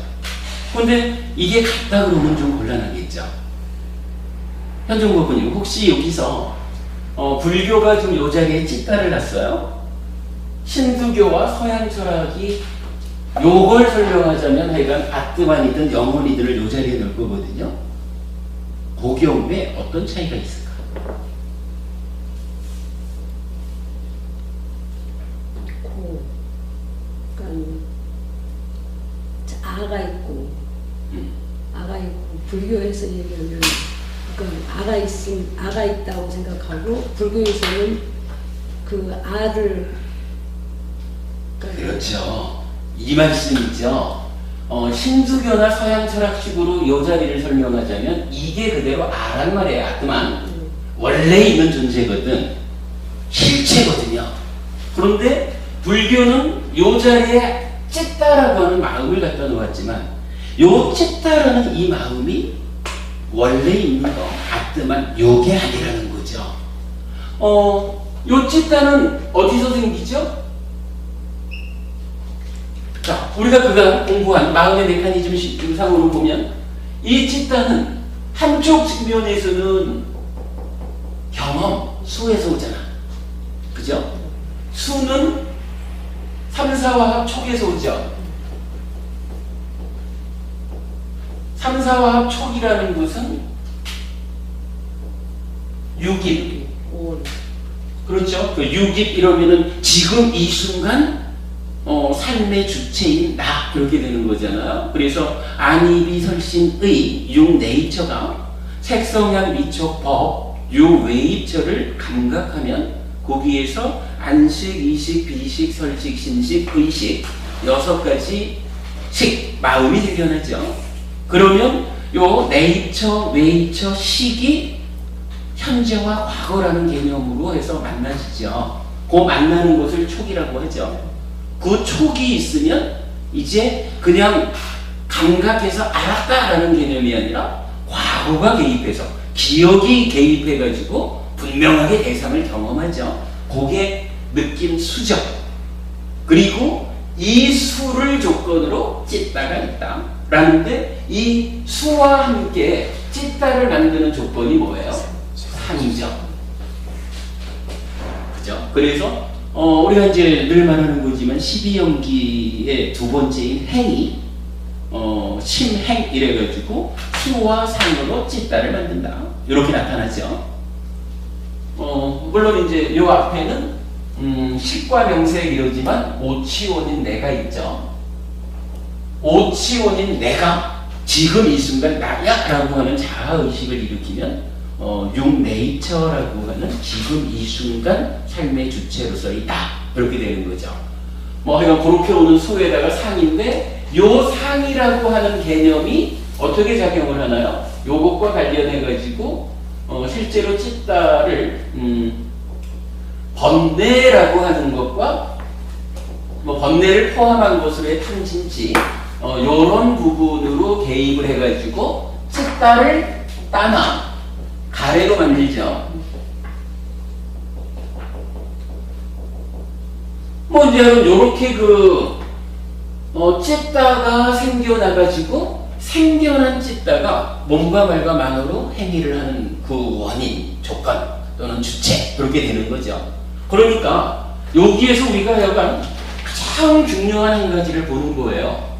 그런데 이게 같다 그러면 좀 곤란하겠죠. 현종법부님 혹시 여기서 불교가 좀 이 자리에 찌따를 놨어요? 힌두교와 서양 철학이 요걸 설명하자면 하여간 아트만이든 영혼이든을 이 자리에 넣을 거거든요. 그 경우에 어떤 차이가 있을까? 그러니까 아가 있고 불교에서 얘기하면 그러니까 아가 있다고 생각하고 불교에서는 그 아를 그렇죠. 이 말씀이죠. 힌두교나 서양 철학식으로 이 자리를 설명하자면 이게 그대로 아란 말이에요. 아트만. 원래 있는 존재거든. 실체거든요. 그런데 불교는 이 자리에 찌따라고 하는 마음을 갖다 놓았지만 요 찌따라는 이 마음이 원래 있는 거 아트만 요게 아니라는 거죠. 요 찌따는 어디서 생기죠? 자, 우리가 그간 공부한 마음의 메커니즘 상으로 보면 이 찌따는 한쪽 측면에서는 경험, 수에서 오잖아. 그죠? 수는 3, 4화합 촉에서 오죠. 3, 4화합 촉이라는 것은 6입. 그렇죠? 그 6입 이러면은 지금 이 순간 삶의 주체인 나 그렇게 되는 거잖아요. 그래서 안이비 설신의 6네이처가 색성향 미촉 법 6외입처를 감각하면 거기에서 안식, 이식, 비식, 설식, 신식, 의식 6가지 식, 마음이 생겨나죠. 그러면 요 네이처, 웨이처, 식이 현재와 과거라는 개념으로 해서 만나시죠. 그 만나는 것을 촉이라고 하죠. 그 촉이 있으면 이제 그냥 감각해서 알았다라는 개념이 아니라 과거가 개입해서 기억이 개입해가지고 분명하게 대상을 경험하죠. 그게 느낌 수적. 그리고 이 수를 조건으로 찌따가 있다. 라는데 이 수와 함께 찌따를 만드는 조건이 뭐예요? 상이죠. 그죠? 그래서 우리가 이제 늘 말하는 거지만 12연기의 두 번째인 행이 심행 이래가지고 수와 상으로 찌따를 만든다. 이렇게 나타나죠. 물론 이제 요 앞에는 식과 명색 이러지만 오치원인 내가 있죠. 오치원인 내가 지금 이 순간 나야 라고 하는 자아의식을 일으키면 6네이처라고 하는 지금 이 순간 삶의 주체로서 있다. 그렇게 되는 거죠. 하여간 그렇게 오는 수에다가 상인데 요 상이라고 하는 개념이 어떻게 작용을 하나요? 요것과 관련해가지고 실제로 찌따를 번뇌라고 하는 것과 번뇌를 포함한 것으로의 탐진치 요런 부분으로 개입을 해가지고 찌따를 따나 가래로 만들죠. 이제 요렇게 찌따가 생겨나가지고 생겨난 찌따가 몸과 말과 만으로 행위를 하는 그 원인, 조건 또는 주체 그렇게 되는 거죠. 그러니까 여기에서 우리가 약간 가장 중요한 한 가지를 보는 거예요.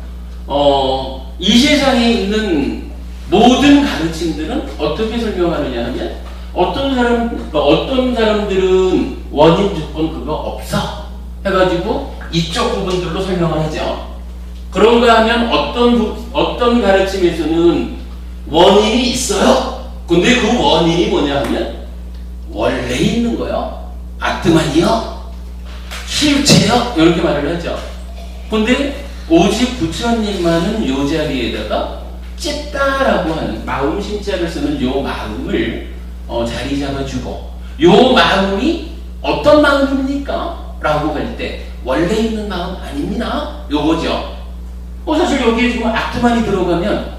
이 세상에 있는 모든 가르침들은 어떻게 설명하느냐 하면 어떤 사람들은 원인 조건 그거 없어 해가지고 이쪽 부분들로 설명을 하죠. 그런가 하면 어떤 가르침에서는 원인이 있어요. 근데 그 원인이 뭐냐 하면 원래 있는 거요. 아트만이요. 실체요. 이렇게 말을 하죠. 근데 오직 부처님만은 요 자리에다가 찌따라고 하는 마음 심자를 쓰는 요 마음을 자리 잡아주고 요 마음이 어떤 마음입니까? 라고 할 때 원래 있는 마음 아닙니다. 요거죠. 사실 여기에 지금 악트만이 들어가면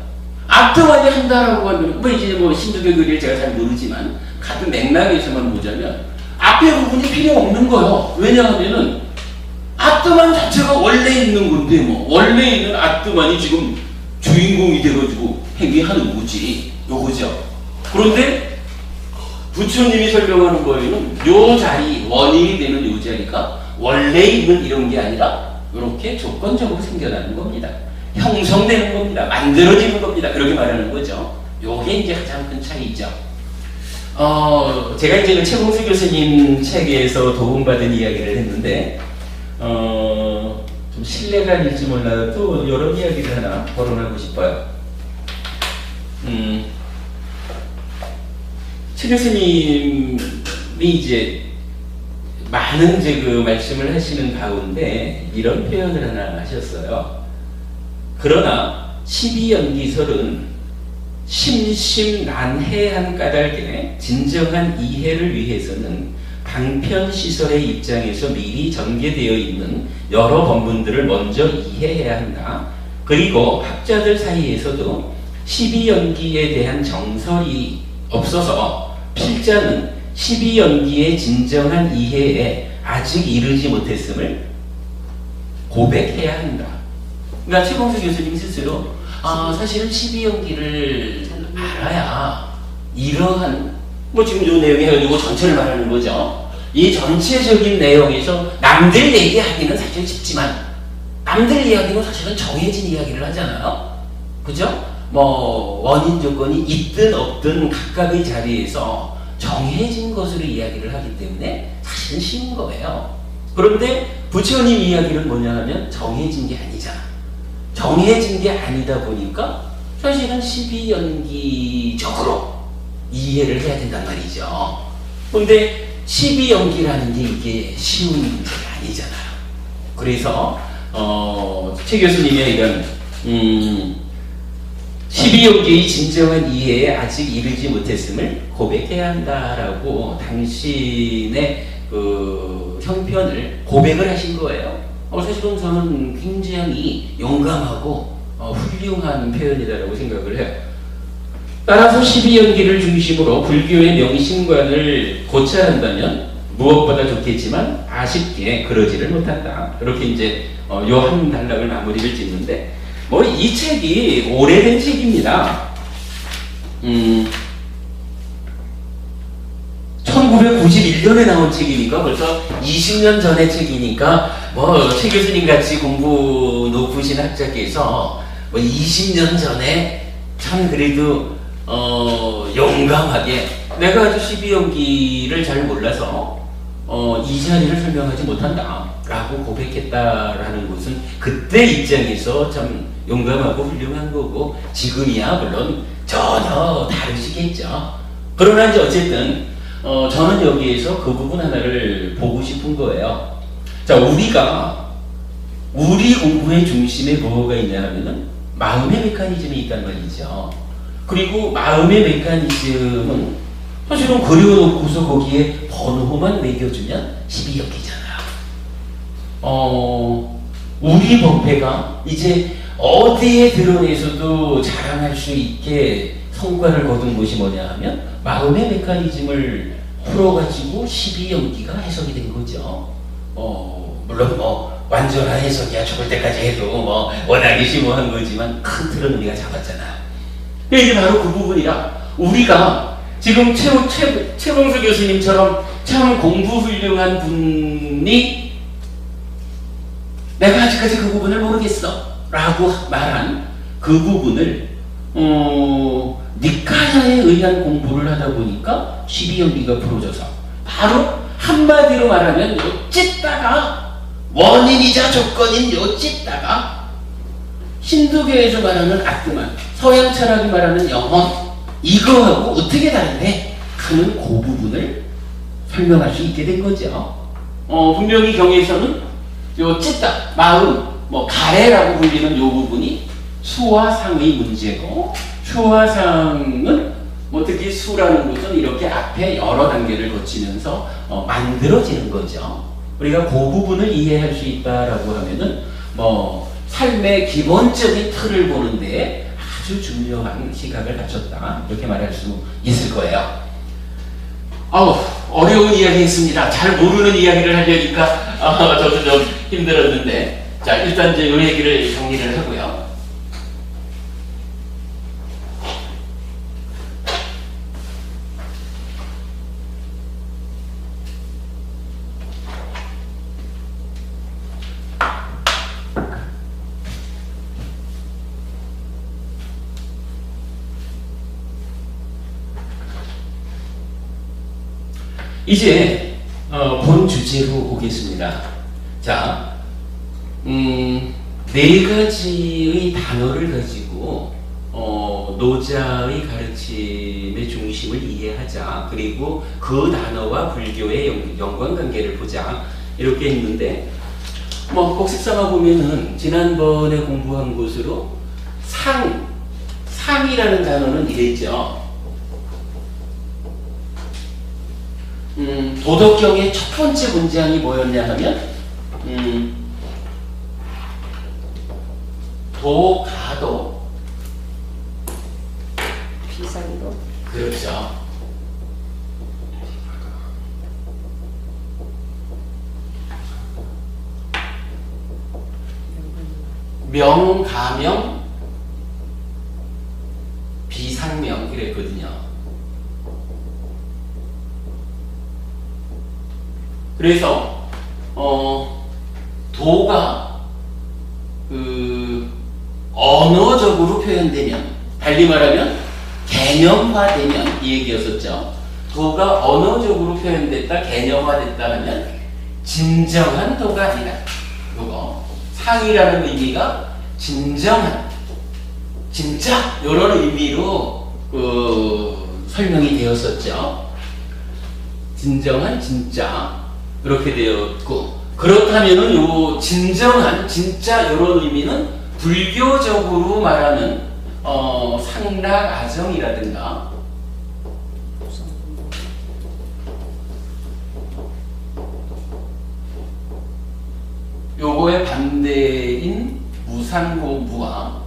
악트만이 한다라고 하면 뭐 이제 뭐 신두교 교리를 제가 잘 모르지만 같은 맥락에서만 보자면 앞에 부분이 필요 없는 거예요. 왜냐하면은 악트만 자체가 원래 있는 건데 뭐 원래 있는 악트만이 지금 주인공이 돼가지고 행위하는 거지. 요거죠. 그런데 부처님이 설명하는 거에는 요 자리, 원인이 되는 요 자리가 원래 있는 이런 게 아니라 이렇게 조건적으로 생겨나는 겁니다. 형성되는 겁니다. 만들어지는 겁니다. 그렇게 말하는 거죠. 요게 이제 가장 큰 차이죠. 제가 이제 최봉수 교수님 책에서 도움받은 이야기를 했는데, 좀 신뢰감일지 몰라도 이런 이야기를 하나 거론하고 싶어요. 최 교수님이 이제 많은 이제 그 말씀을 하시는 가운데 이런 표현을 하나 하셨어요. 그러나 12연기설은 심심난해한 까닭에 진정한 이해를 위해서는 방편시설의 입장에서 미리 전개되어 있는 여러 본문들을 먼저 이해해야 한다. 그리고 학자들 사이에서도 12연기에 대한 정설이 없어서 필자는 12연기의 진정한 이해에 아직 이르지 못했음을 고백해야 한다. 그러니까 최봉수 교수님 스스로 사실은 12연기를 알아야 이러한 뭐 지금 요 내용이 해가지고 전체를 말하는 거죠. 이 전체적인 내용에서 남들 얘기하기는 사실 쉽지만 남들 이야기는 사실은 정해진 이야기를 하잖아요. 그죠? 뭐 원인 조건이 있든 없든 각각의 자리에서 정해진 것으로 이야기를 하기 때문에 사실은 쉬운 거예요. 그런데 부처님 이야기는 뭐냐 하면 정해진 게 아니잖아. 정해진 게 아니다 보니까 사실은 12연기적으로 이해를 해야 된단 말이죠. 그런데 12연기라는 게 이게 쉬운 문제가 아니잖아요. 그래서 최 교수님의 이런 12연기의 진정한 이해에 아직 이르지 못했음을 고백해야 한다라고 당신의 그 형편을 고백을 하신 거예요. 사실은 저는 굉장히 용감하고 훌륭한 표현이다라고 생각을 해요. 따라서 12연기를 중심으로 불교의 명심관을 고쳐야 한다면 무엇보다 좋겠지만 아쉽게 그러지를 못한다. 이렇게 이제 요 한 단락을 마무리를 짓는데 뭐 이 책이 오래된 책입니다. 1991년에 나온 책이니까 벌써 20년 전의 책이니까 뭐 최 교수님 같이 공부 높으신 학자께서 뭐 20년 전에 참 그래도 용감하게 내가 아주 12연기를 잘 몰라서 이 자리를 설명하지 못한다 라고 고백했다라는 것은 그때 입장에서 참 용감하고 훌륭한 거고 지금이야 물론 전혀 다르시겠죠. 그러나 이제 어쨌든 저는 여기에서 그 부분 하나를 보고 싶은 거예요. 자, 우리 공부의 중심에 뭐가 있냐 하면은 마음의 메커니즘이 있단 말이죠. 그리고 마음의 메커니즘은 사실은 그려놓고서 거기에 번호만 매겨주면 12연기잖아요. 우리 법회가 이제 어디에 드러내서도 자랑할 수 있게 성과를 거둔 것이 뭐냐 하면 마음의 메커니즘을 풀어가지고 12연기가 해석이 된 거죠. 물론 뭐 완전한 해석이야 죽을 때까지 해도 뭐 워낙에 심오한 거지만 큰 틀은 우리가 잡았잖아요. 이게 바로 그 부분이라 우리가 지금 최봉수 교수님처럼 참 공부 훌륭한 분이 내가 아직까지 그 부분을 모르겠어 라고 말한 그 부분을 니카야에 의한 공부를 하다 보니까 12연기가 풀어져서 바로 한마디로 말하면 요 찢다가 원인이자 조건인 요 찢다가 힌두교에서 말하는 아트만 서양 철학이 말하는 영혼 이거하고 어떻게 다른데 하는 그 부분을 설명할 수 있게 된 거죠. 분명히 경에서는 요 찢다 마음 뭐 가래라고 불리는 요 부분이 수와 상의 문제고 수와 상은 뭐 특히 수라는 것은 이렇게 앞에 여러 단계를 거치면서 만들어지는 거죠. 우리가 그 부분을 이해할 수 있다라고 하면은 뭐 삶의 기본적인 틀을 보는데 아주 중요한 시각을 갖췄다 이렇게 말할 수 있을 거예요. 어려운 이야기 했습니다. 잘 모르는 이야기를 하려니까 저도 좀 힘들었는데, 자 일단 이제 이 얘기를 정리를 하고요. 이제 본 주제로 오겠습니다. 자, 네 가지의 단어를 가지고 노자의 가르침의 중심을 이해하자. 그리고 그 단어와 불교의 연관관계를 보자. 이렇게 했는데, 뭐 꼭 seksam화 보면은 지난번에 공부한 것으로 상이라는 단어는 이랬죠. 도덕경의 첫 번째 문장이 뭐였냐 하면 도가도 비상도. 그렇죠. 명가명 비상명 이랬거든요. 그래서 도가 언어적으로 표현되면, 달리 말하면 개념화되면 이 얘기였었죠. 도가 언어적으로 표현됐다, 개념화됐다 하면 진정한 도가 아니라, 요거 상이라는 의미가 진정한, 진짜 이런 의미로 설명이 되었었죠. 진정한, 진짜 이렇게 되었고, 그렇다면은 요 진정한, 진짜 이런 의미는 불교적으로 말하는 상락아정이라든가 요거의 반대인 무상공부와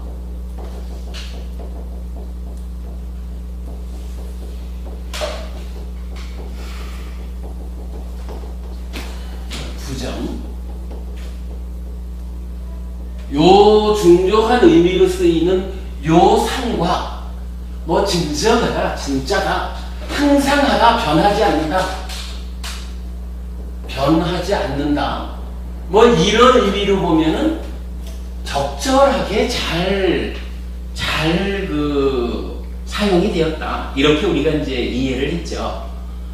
부정, 요 중요한 의미로 쓰이는 요 상과 뭐 진정하다, 진짜다, 항상하다, 변하지 않는다, 변하지 않는다, 뭐 이런 의미로 보면은 적절하게 잘 사용이 되었다. 이렇게 우리가 이제 이해를 했죠.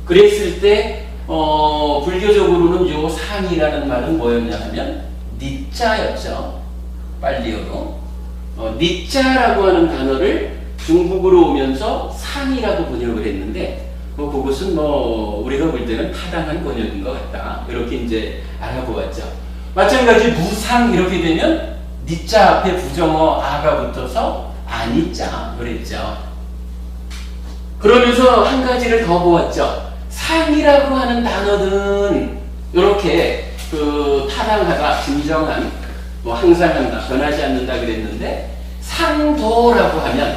그랬을 때 불교적으로는 요 상이라는 말은 뭐였냐 하면 니자였죠. 빨리어로 니자라고 하는 단어를 중국으로 오면서 상이라고 번역을 했는데, 뭐 그것은 뭐 우리가 볼 때는 타당한 번역인 것 같다. 이렇게 이제 알아보았죠. 마찬가지 무상 이렇게 되면 니자 앞에 부정어 아가 붙어서 아니자 그랬죠. 그러면서 한 가지를 더 보았죠. 상이라고 하는 단어는 이렇게 타당하다, 진정한, 뭐 항상한다, 변하지 않는다 그랬는데, 상도라고 하면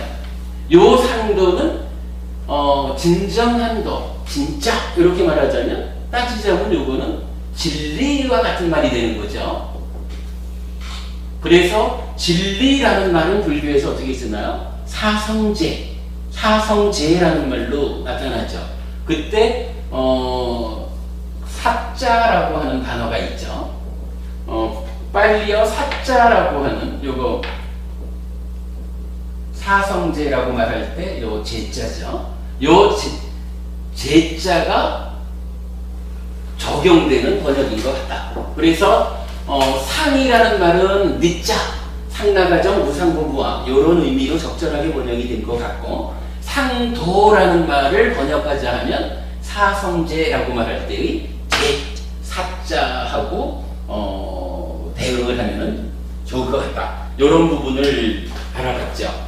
요 상도는 진정한 도, 진짜 이렇게 말하자면, 따지자면 요거는 진리와 같은 말이 되는 거죠. 그래서 진리라는 말은 불교에서 어떻게 쓰나요? 사성제, 사성제라는 말로 나타나죠. 그때 사자라고 하는 단어가 있죠. 빨리어 사자라고 하는 요거 사성제라고 말할 때 요 제자죠. 요 제자가 적용되는 번역인 것 같다. 그래서 상이라는 말은 니자, 상락아정, 무상공부와 이런 의미로 적절하게 번역이 된 것 같고, 상도라는 말을 번역하자 하면 사성제라고 말할 때의 제, 사자하고 대응을 하면 좋을 것 같다. 이런 부분을 알아봤죠.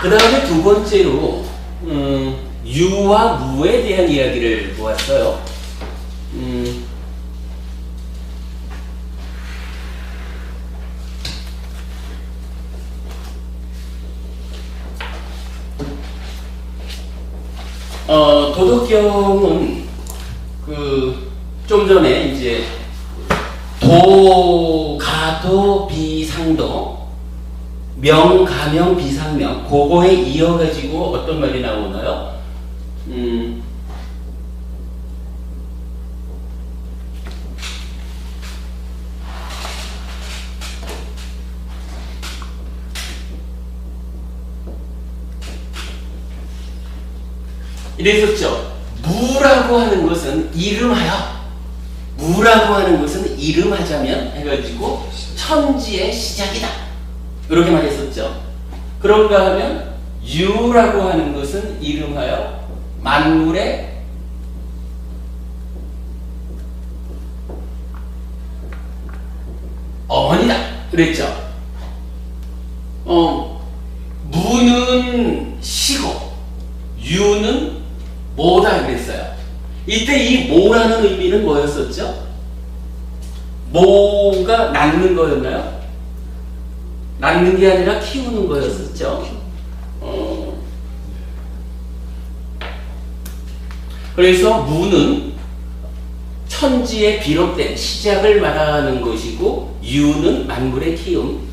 그 다음에 두 번째로 유와 무에 대한 이야기를 보았어요. 도덕경은 좀 전에 이제 도, 가도, 비상도, 명, 가명, 비상명, 그거에 이어가지고 어떤 말이 나오나요? 이랬었죠. 무라고 하는 것은 이름하여, 무라고 하는 것은 이름하자면 해가지고 천지의 시작이다, 이렇게 말했었죠. 그런가 하면 유라고 하는 것은 이름하여 만물의 어머니다, 그랬죠. 무는 시고 유는 모다 그랬어요. 이때 이 모라는 의미는 뭐였었죠? 모가 낳는 거였나요? 낳는 게 아니라 키우는 거였었죠. 그래서 무는 천지에 비롯된 시작을 말하는 것이고 유는 만물의 키움,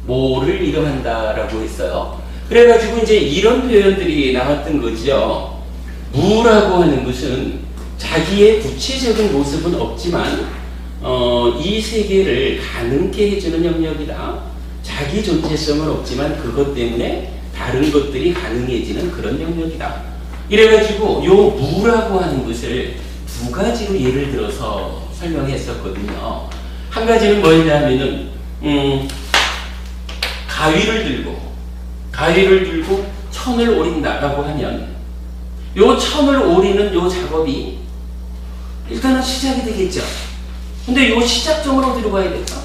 모를 이름한다라고 했어요. 그래가지고 이제 이런 표현들이 나왔던 거죠. 무라고 하는 것은 자기의 구체적인 모습은 없지만 이 세계를 가능케 해주는 영역이다. 자기 존재성은 없지만 그것 때문에 다른 것들이 가능해지는 그런 영역이다. 이래가지고 요 무라고 하는 것을 두 가지로 예를 들어서 설명했었거든요. 한 가지는 뭐냐면은 가위를 들고 천을 오린다라고 하면 요 천을 오리는 요 작업이 일단은 시작이 되겠죠. 근데 요 시작점을 어디로 가야 될까?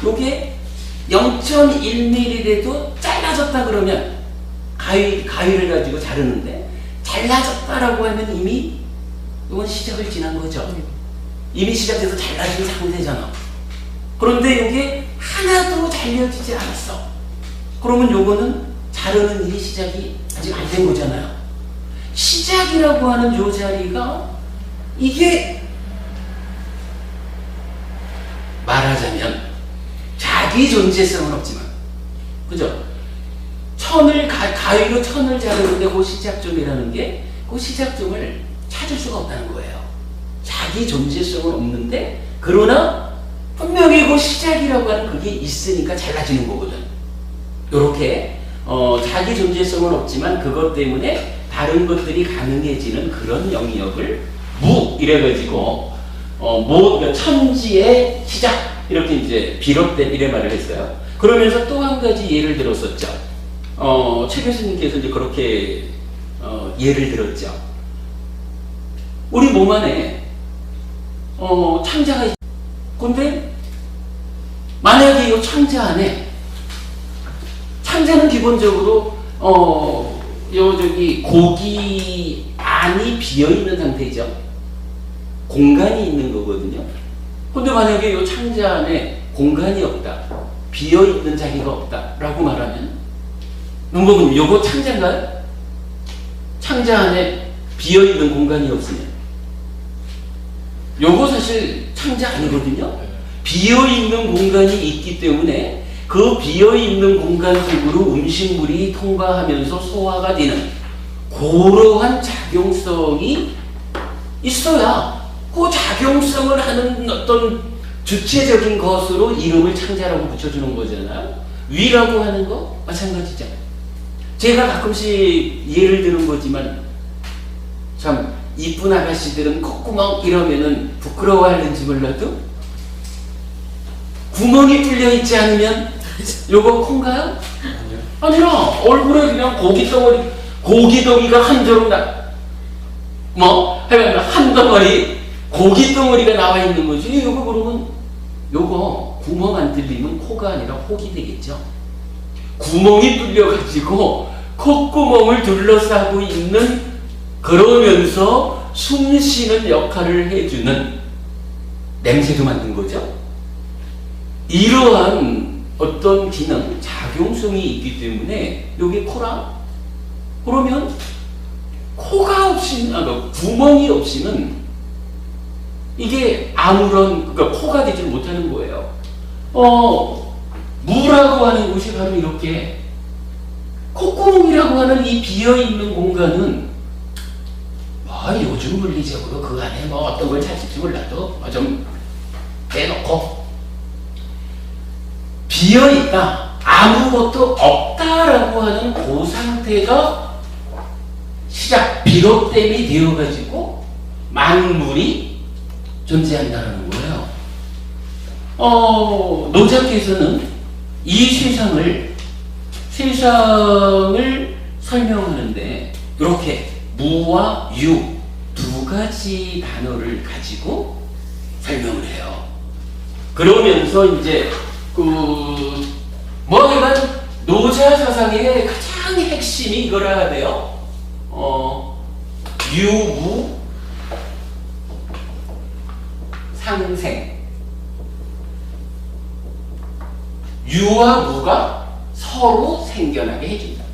요게 0.1mm라도 잘라졌다 그러면 가위를 가지고 자르는데 잘라졌다라고 하면 이미 이건 시작을 지난 거죠. 이미 시작돼서 잘라진 상태잖아. 그런데 이게 하나도 잘려지지 않았어. 그러면 요거는 자르는 일이 시작이 아직 안 된 거잖아요. 시작이라고 하는 요 자리가 이게 말하자면 자기 존재성은 없지만, 그죠? 가위로 천을 자르는데 그 시작점이라는 게 그 시작점을 찾을 수가 없다는 거예요. 자기 존재성은 없는데 그러나 분명히 그 시작이라고 하는 그게 있으니까 잘라지는 거거든. 요렇게 자기 존재성은 없지만 그것 때문에 다른 것들이 가능해지는 그런 영역을 무 이래가지고 그러니까 천지의 시작 이렇게 이제 비롯된 이래 말을 했어요. 그러면서 또 한 가지 예를 들었었죠. 최 교수님께서 이제 그렇게 예를 들었죠. 우리 몸 안에 창자가 있. 근데 만약에 이 창자 안에 창자는 기본적으로 고기 안이 비어있는 상태죠. 공간이 있는 거거든요. 근데 만약에 이 창자 안에 공간이 없다, 비어있는 자리가 없다 라고 말하면 눈보면 요거 창자인가요? 창자 안에 비어있는 공간이 없으면 요거 사실 창자 아니거든요. 비어있는 공간이 있기 때문에 그 비어있는 공간 속으로 음식물이 통과하면서 소화가 되는 그러한 작용성이 있어야 그 작용성을 하는 어떤 주체적인 것으로 이름을 창자라고 붙여주는 거잖아요. 위라고 하는 거 마찬가지죠. 제가 가끔씩 예를 드는 거지만 참 이쁜 아가씨들은 콧구멍 이러면은 부끄러워하는지 몰라도 구멍이 뚫려 있지 않으면 요거 콩가요? 아니라 얼굴에 그냥 고기덩이가 한 조각 한 덩어리 고기덩어리가 나와 있는 거지. 요거 그러면 요거 구멍 안 뚫리면 코가 아니라 혹이 되겠죠. 구멍이 뚫려가지고 콧구멍을 둘러싸고 있는, 그러면서 숨 쉬는 역할을 해주는 냄새도 만든 거죠. 이러한 어떤 기능, 작용성이 있기 때문에 여기 코라? 그러면 코가 없이는, 구멍이 없이는 이게 아무런, 그러니까 코가 되지 못하는 거예요. 무라고 하는 곳이 바로 이렇게 콧구멍이라고 하는 이 비어있는 공간은 요즘 물리적으로 그 안에 어떤 걸 찾을지 몰라도 좀 빼놓고 비어있다, 아무것도 없다라고 하는 그 상태가 시작, 비롯됨이 되어가지고 만물이 존재한다는 거예요. 노자께서는 이 세상을 설명하는데 이렇게 무와 유 두 가지 단어를 가지고 설명을 해요. 그러면서 이제 하여간 노자 사상의 가장 핵심이 이거라 하대요. 유무 상생. 유와 무가 서로 생겨나게 해준다.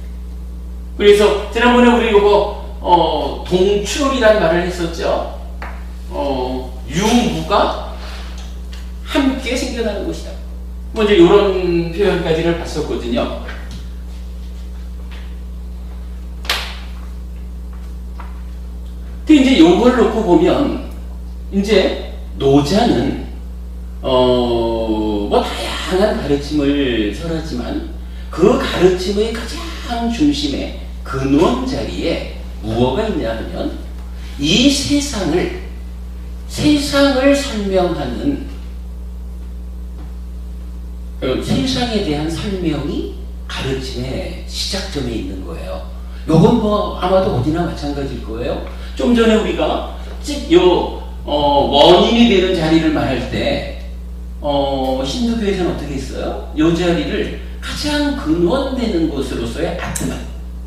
그래서 지난번에 우리 이거 동출이라는 말을 했었죠. 유무가 함께 생겨나는 것이다. 먼저 이런 표현까지를 봤었거든요. 근데 이제 요걸 놓고 보면 이제 노자는 다양한 가르침을 설하지만 그 가르침의 가장 중심에 근원 자리에 무엇가 있냐 하면 이 세상을 설명하는 세상에 대한 설명이 가르침의 시작점에 있는 거예요. 요건 아마도 어디나 마찬가지일 거예요. 좀 전에 우리가 원인이 되는 자리를 말할 때 힌두교에서는 어떻게 했어요? 요 자리를 가장 근원되는 곳으로서의 아트만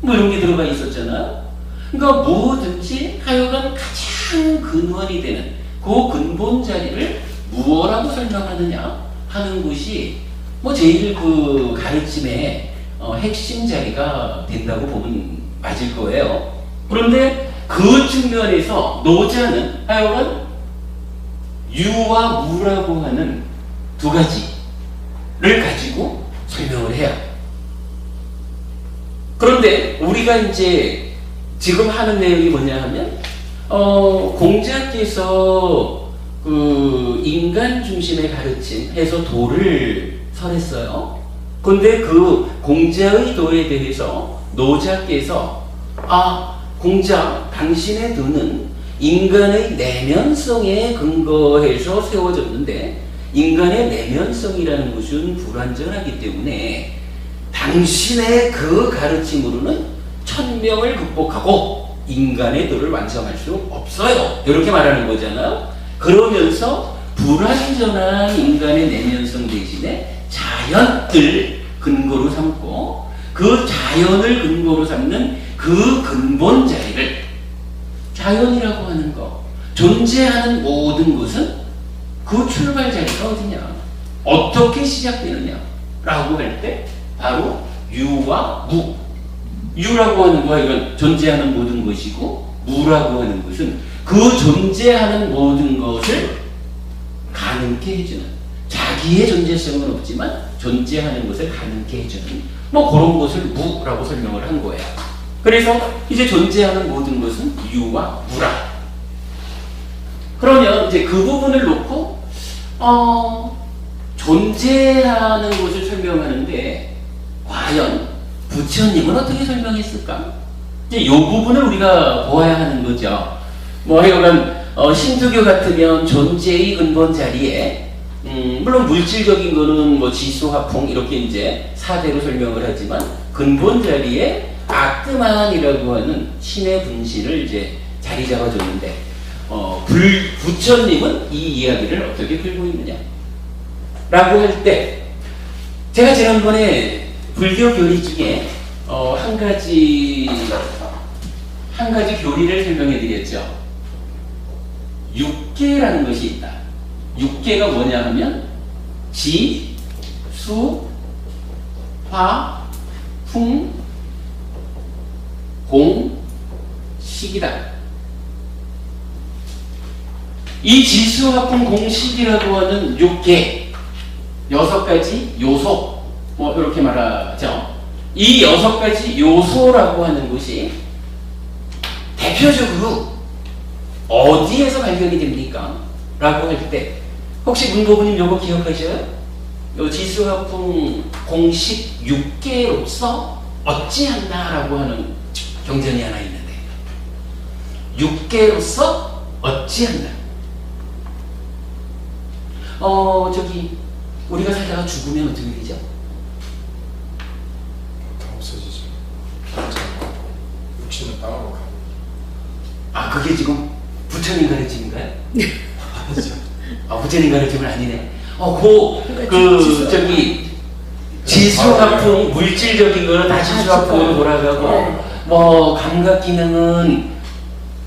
이런 게 들어가 있었잖아요. 그러니까 뭐든지 하여간 가장 근원이 되는 그 근본 자리를 무엇라고 설명하느냐 하는 것이 제일 그 가르침의 핵심 자리가 된다고 보면 맞을 거예요. 그런데 그 측면에서 노자는 하여간 유와 무라고 하는 두 가지를 가지고 설명을 해요. 그런데 우리가 이제 지금 하는 내용이 뭐냐 하면 공자께서 그 인간 중심의 가르침 해서 도를 설했어요. 근데 그 공자의 도에 대해서 노자께서 공자, 당신의 도는 인간의 내면성에 근거해서 세워졌는데 인간의 내면성이라는 것은 불완전하기 때문에 당신의 그 가르침으로는 천명을 극복하고 인간의 도를 완성할 수 없어요. 이렇게 말하는 거잖아요. 그러면서 불완전한 인간의 내면성 대신에 자연을 근거로 삼고 그 자연을 근거로 삼는 그 근본 자리를, 자연이라고 하는 거, 존재하는 모든 것은 그 출발 자리가 어디냐, 어떻게 시작되느냐 라고 할 때 바로 유와 무. 유라고 하는 거야 이건 존재하는 모든 것이고, 무라고 하는 것은 그 존재하는 모든 것을 가능케 해주는, 자기의 존재성은 없지만 존재하는 것을 가능케 해주는 그런 것을 무라고 설명을 한 거예요. 그래서 이제 존재하는 모든 것은 유와 무라. 그러면 이제 그 부분을 놓고 존재하는 것을 설명하는데 과연 부처님은 어떻게 설명했을까? 이제 이 부분을 우리가 보아야 하는 거죠. 하여간 신두교 같으면 존재의 근본 자리에 물론 물질적인 거는 지수, 화풍 이렇게 이제 사대로 설명을 하지만 근본 자리에 아트만이라고 하는 신의 분신을 이제 자리 잡아줬는데 부처님은 이 이야기를 어떻게 풀고 있느냐 라고 할 때 제가 지난번에 불교 교리 중에 한 가지 교리를 설명해 드렸죠. 육계라는 것이 있다. 육계가 뭐냐 하면 지, 수, 화, 풍, 공, 식이다. 이 지수, 화, 풍, 공, 식이라고 하는 육계 6가지 요소 뭐 이렇게 말하죠. 이 6가지 요소라고 하는 것이 대표적으로 어디에서 발견이 됩니까? 라고 할 때 혹시 문고부님 요거 기억하셔요? 요 지수화풍 공식 6개로서 어찌한다 라고 하는 경전이 하나 있는데 6개로서 어찌한다. 저기 우리가 살다가 죽으면 어떻게 되죠? 다 없어지죠. 육신은 땅으로 가고. 아 그게 지금 부처님 가르침인가요? 아니죠. 아 부처님 가르침은 아니네. 저기 지수화풍 물질적인 거는 다 지수화풍으로 돌아가고 뭐 감각 기능은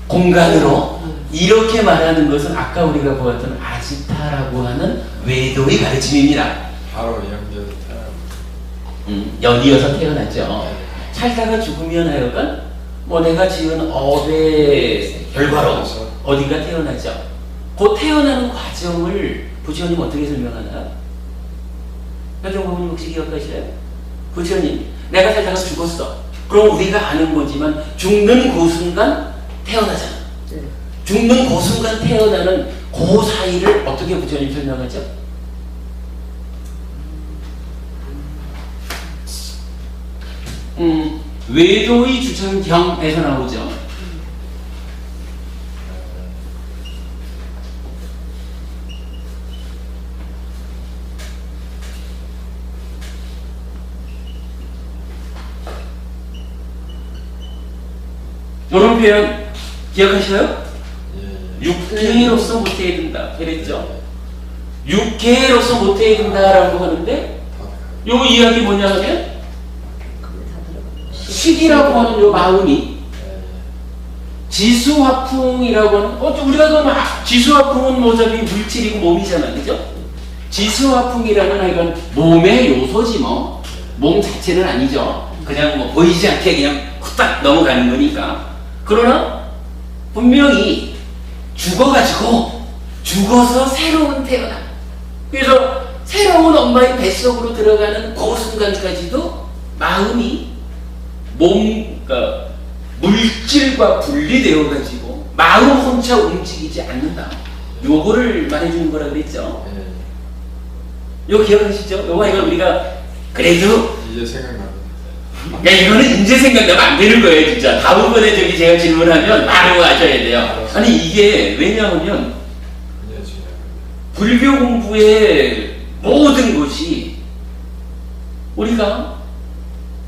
공간으로 이렇게 말하는 것은 아까 우리가 보았던 아지타라고 하는 외도의 가르침입니다. 바로 연결 태어나고. 연이어서 태어났죠. 살다가 죽으면 하여간 뭐 내가 지은 업의 결과로 어딘가 태어나죠. 그 태어나는 과정을 부처님 어떻게 설명하나요? 현정부모님 혹시 기억하시나요? 부처님, 내가 살다가 죽었어. 그럼 우리가 아는 거지만 죽는 그 순간 태어나잖아. 네. 죽는 그 순간 태어나는 그 사이를 어떻게 부처님 설명하죠? 외도의 주천경에서 나오죠. 이런 표현 기억하셔요? 육계로서 못해야 된다. 그랬죠? 육계로서 못해야 된다라고 하는데 요 이야기 뭐냐 하면 식이라고 하는 요 마음이 지수화풍이라고 하는 우리가 그러면 지수화풍은 어차피 물질이고 몸이잖아. 그죠? 지수화풍이라는 하여간 몸의 요소지 뭐 몸 자체는 아니죠. 그냥 뭐 보이지 않게 그냥 후딱 넘어가는 거니까. 그러나 분명히 죽어서 새로운 태어나. 그래서 새로운 엄마의 뱃속으로 들어가는 그 순간까지도 마음이 그러니까 물질과 분리되어 가지고 마음 혼자 움직이지 않는다. 요거를 말해주는 거라 그랬죠. 요거 기억하시죠? 요거 이거 우리가 그래도 이제 생각납니다. 야 이거는 이제 생각나면 안 되는 거예요 진짜. 다음번에 저기 제가 질문하면 바로 하셔야 돼요. 아니 이게 왜냐하면 불교 공부의 모든 것이 우리가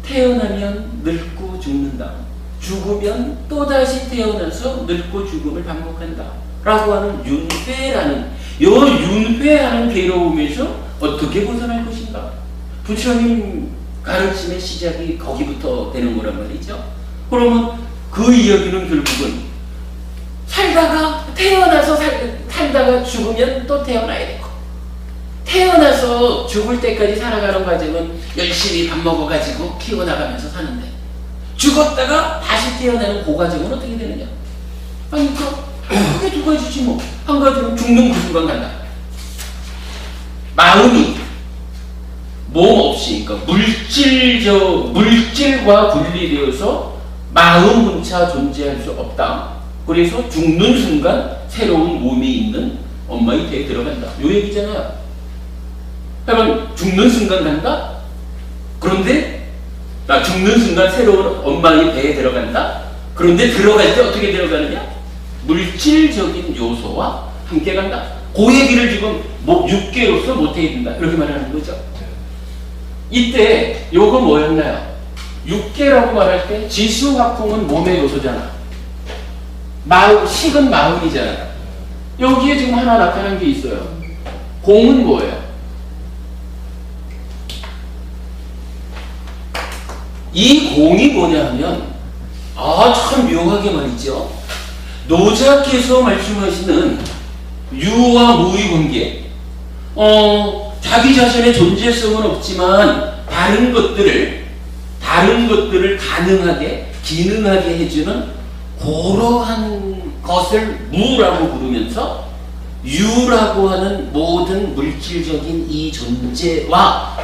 태어나면 늙고 죽는다. 죽으면 또다시 태어나서 늙고 죽음을 반복한다. 라고 하는 윤회라는 요 윤회하는 괴로움에서 어떻게 벗어날 것인가? 부처님 가르침의 시작이 거기부터 되는 거란 말이죠. 그러면 그 이야기는 결국은 살다가 태어나서 살다가 죽으면 또 태어나야 되고 태어나서 죽을 때까지 살아가는 과정은 열심히 밥 먹어가지고 키워나가면서 사는데 죽었다가 다시 태어나는 그 과정은 어떻게 되느냐? 아니 그게 두 가지지 뭐. 한 가지는 죽는 그 순간 간다. 마음이 몸 없이 그러니까 물질과 분리되어서 마음 혼자 존재할 수 없다. 그래서 죽는 순간 새로운 몸이 있는 엄마의 배에 들어간다. 요 얘기잖아요. 그러면 죽는 순간 간다? 그런데 죽는 순간 새로운 엄마의 배에 들어간다? 그런데 들어갈 때 어떻게 들어가느냐? 물질적인 요소와 함께 간다. 그 얘기를 지금 육계로서 못해야 된다. 이렇게 말하는 거죠. 이때 요거 뭐였나요? 육계라고 말할 때 지수화풍은 몸의 요소잖아. 식은 마음이잖아. 여기에 지금 하나 나타난 게 있어요. 공은 뭐예요? 이 공이 뭐냐 하면 참 묘하게 말이죠. 노자께서 말씀하시는 유와 무의 관계, 자기 자신의 존재성은 없지만 다른 것들을 가능하게 기능하게 해주는 그러한 것을 무라고 부르면서 유라고 하는 모든 물질적인 이 존재와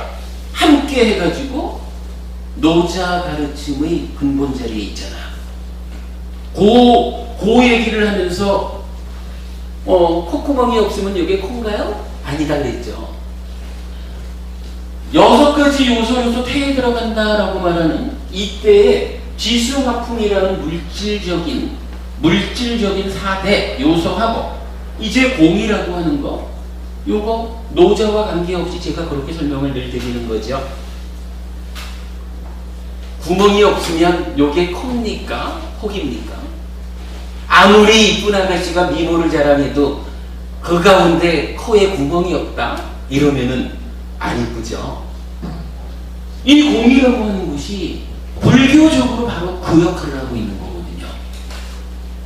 함께 해가지고 노자 가르침의 근본 자리에 있잖아. 그 얘기를 하면서 콧구멍이 없으면 이게 콩가요? 아니다 그랬죠. 6가지 요소로서 태에 들어간다라고 말하는 이때의 지수화풍이라는 물질적인 4대 요소하고 이제 공이라고 하는 거, 요거 노자와 관계없이 제가 그렇게 설명을 늘 드리는 거죠. 구멍이 없으면 요게 콩입니까? 혹입니까? 아무리 이쁜 아가씨가 미모를 자랑해도 그 가운데 코에 구멍이 없다? 이러면은 안 이쁘죠. 이 공이라고 하는 것이 불교적으로 바로 그 역할을 하고 있는 거거든요.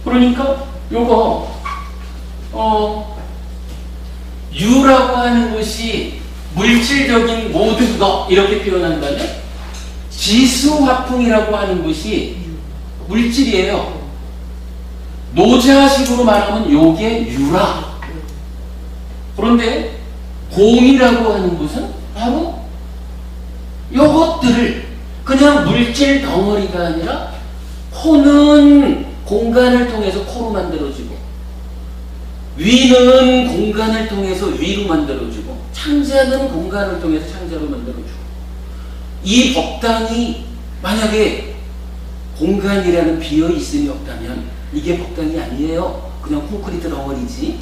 그러니까 요거 유라고 하는 것이 물질적인 모든 것 이렇게 표현한다면 지수화풍이라고 하는 것이 물질이에요. 노자식으로 말하면 요게 유라. 그런데 공이라고 하는 것은 바로 요것들을 그냥 물질 덩어리가 아니라 코는 공간을 통해서 코로 만들어지고 위는 공간을 통해서 위로 만들어주고 창자는 공간을 통해서 창자로 만들어주고 이 법당이 만약에 공간이라는 비어있음이 없다면 이게 법당이 아니에요. 그냥 콘크리트 덩어리지.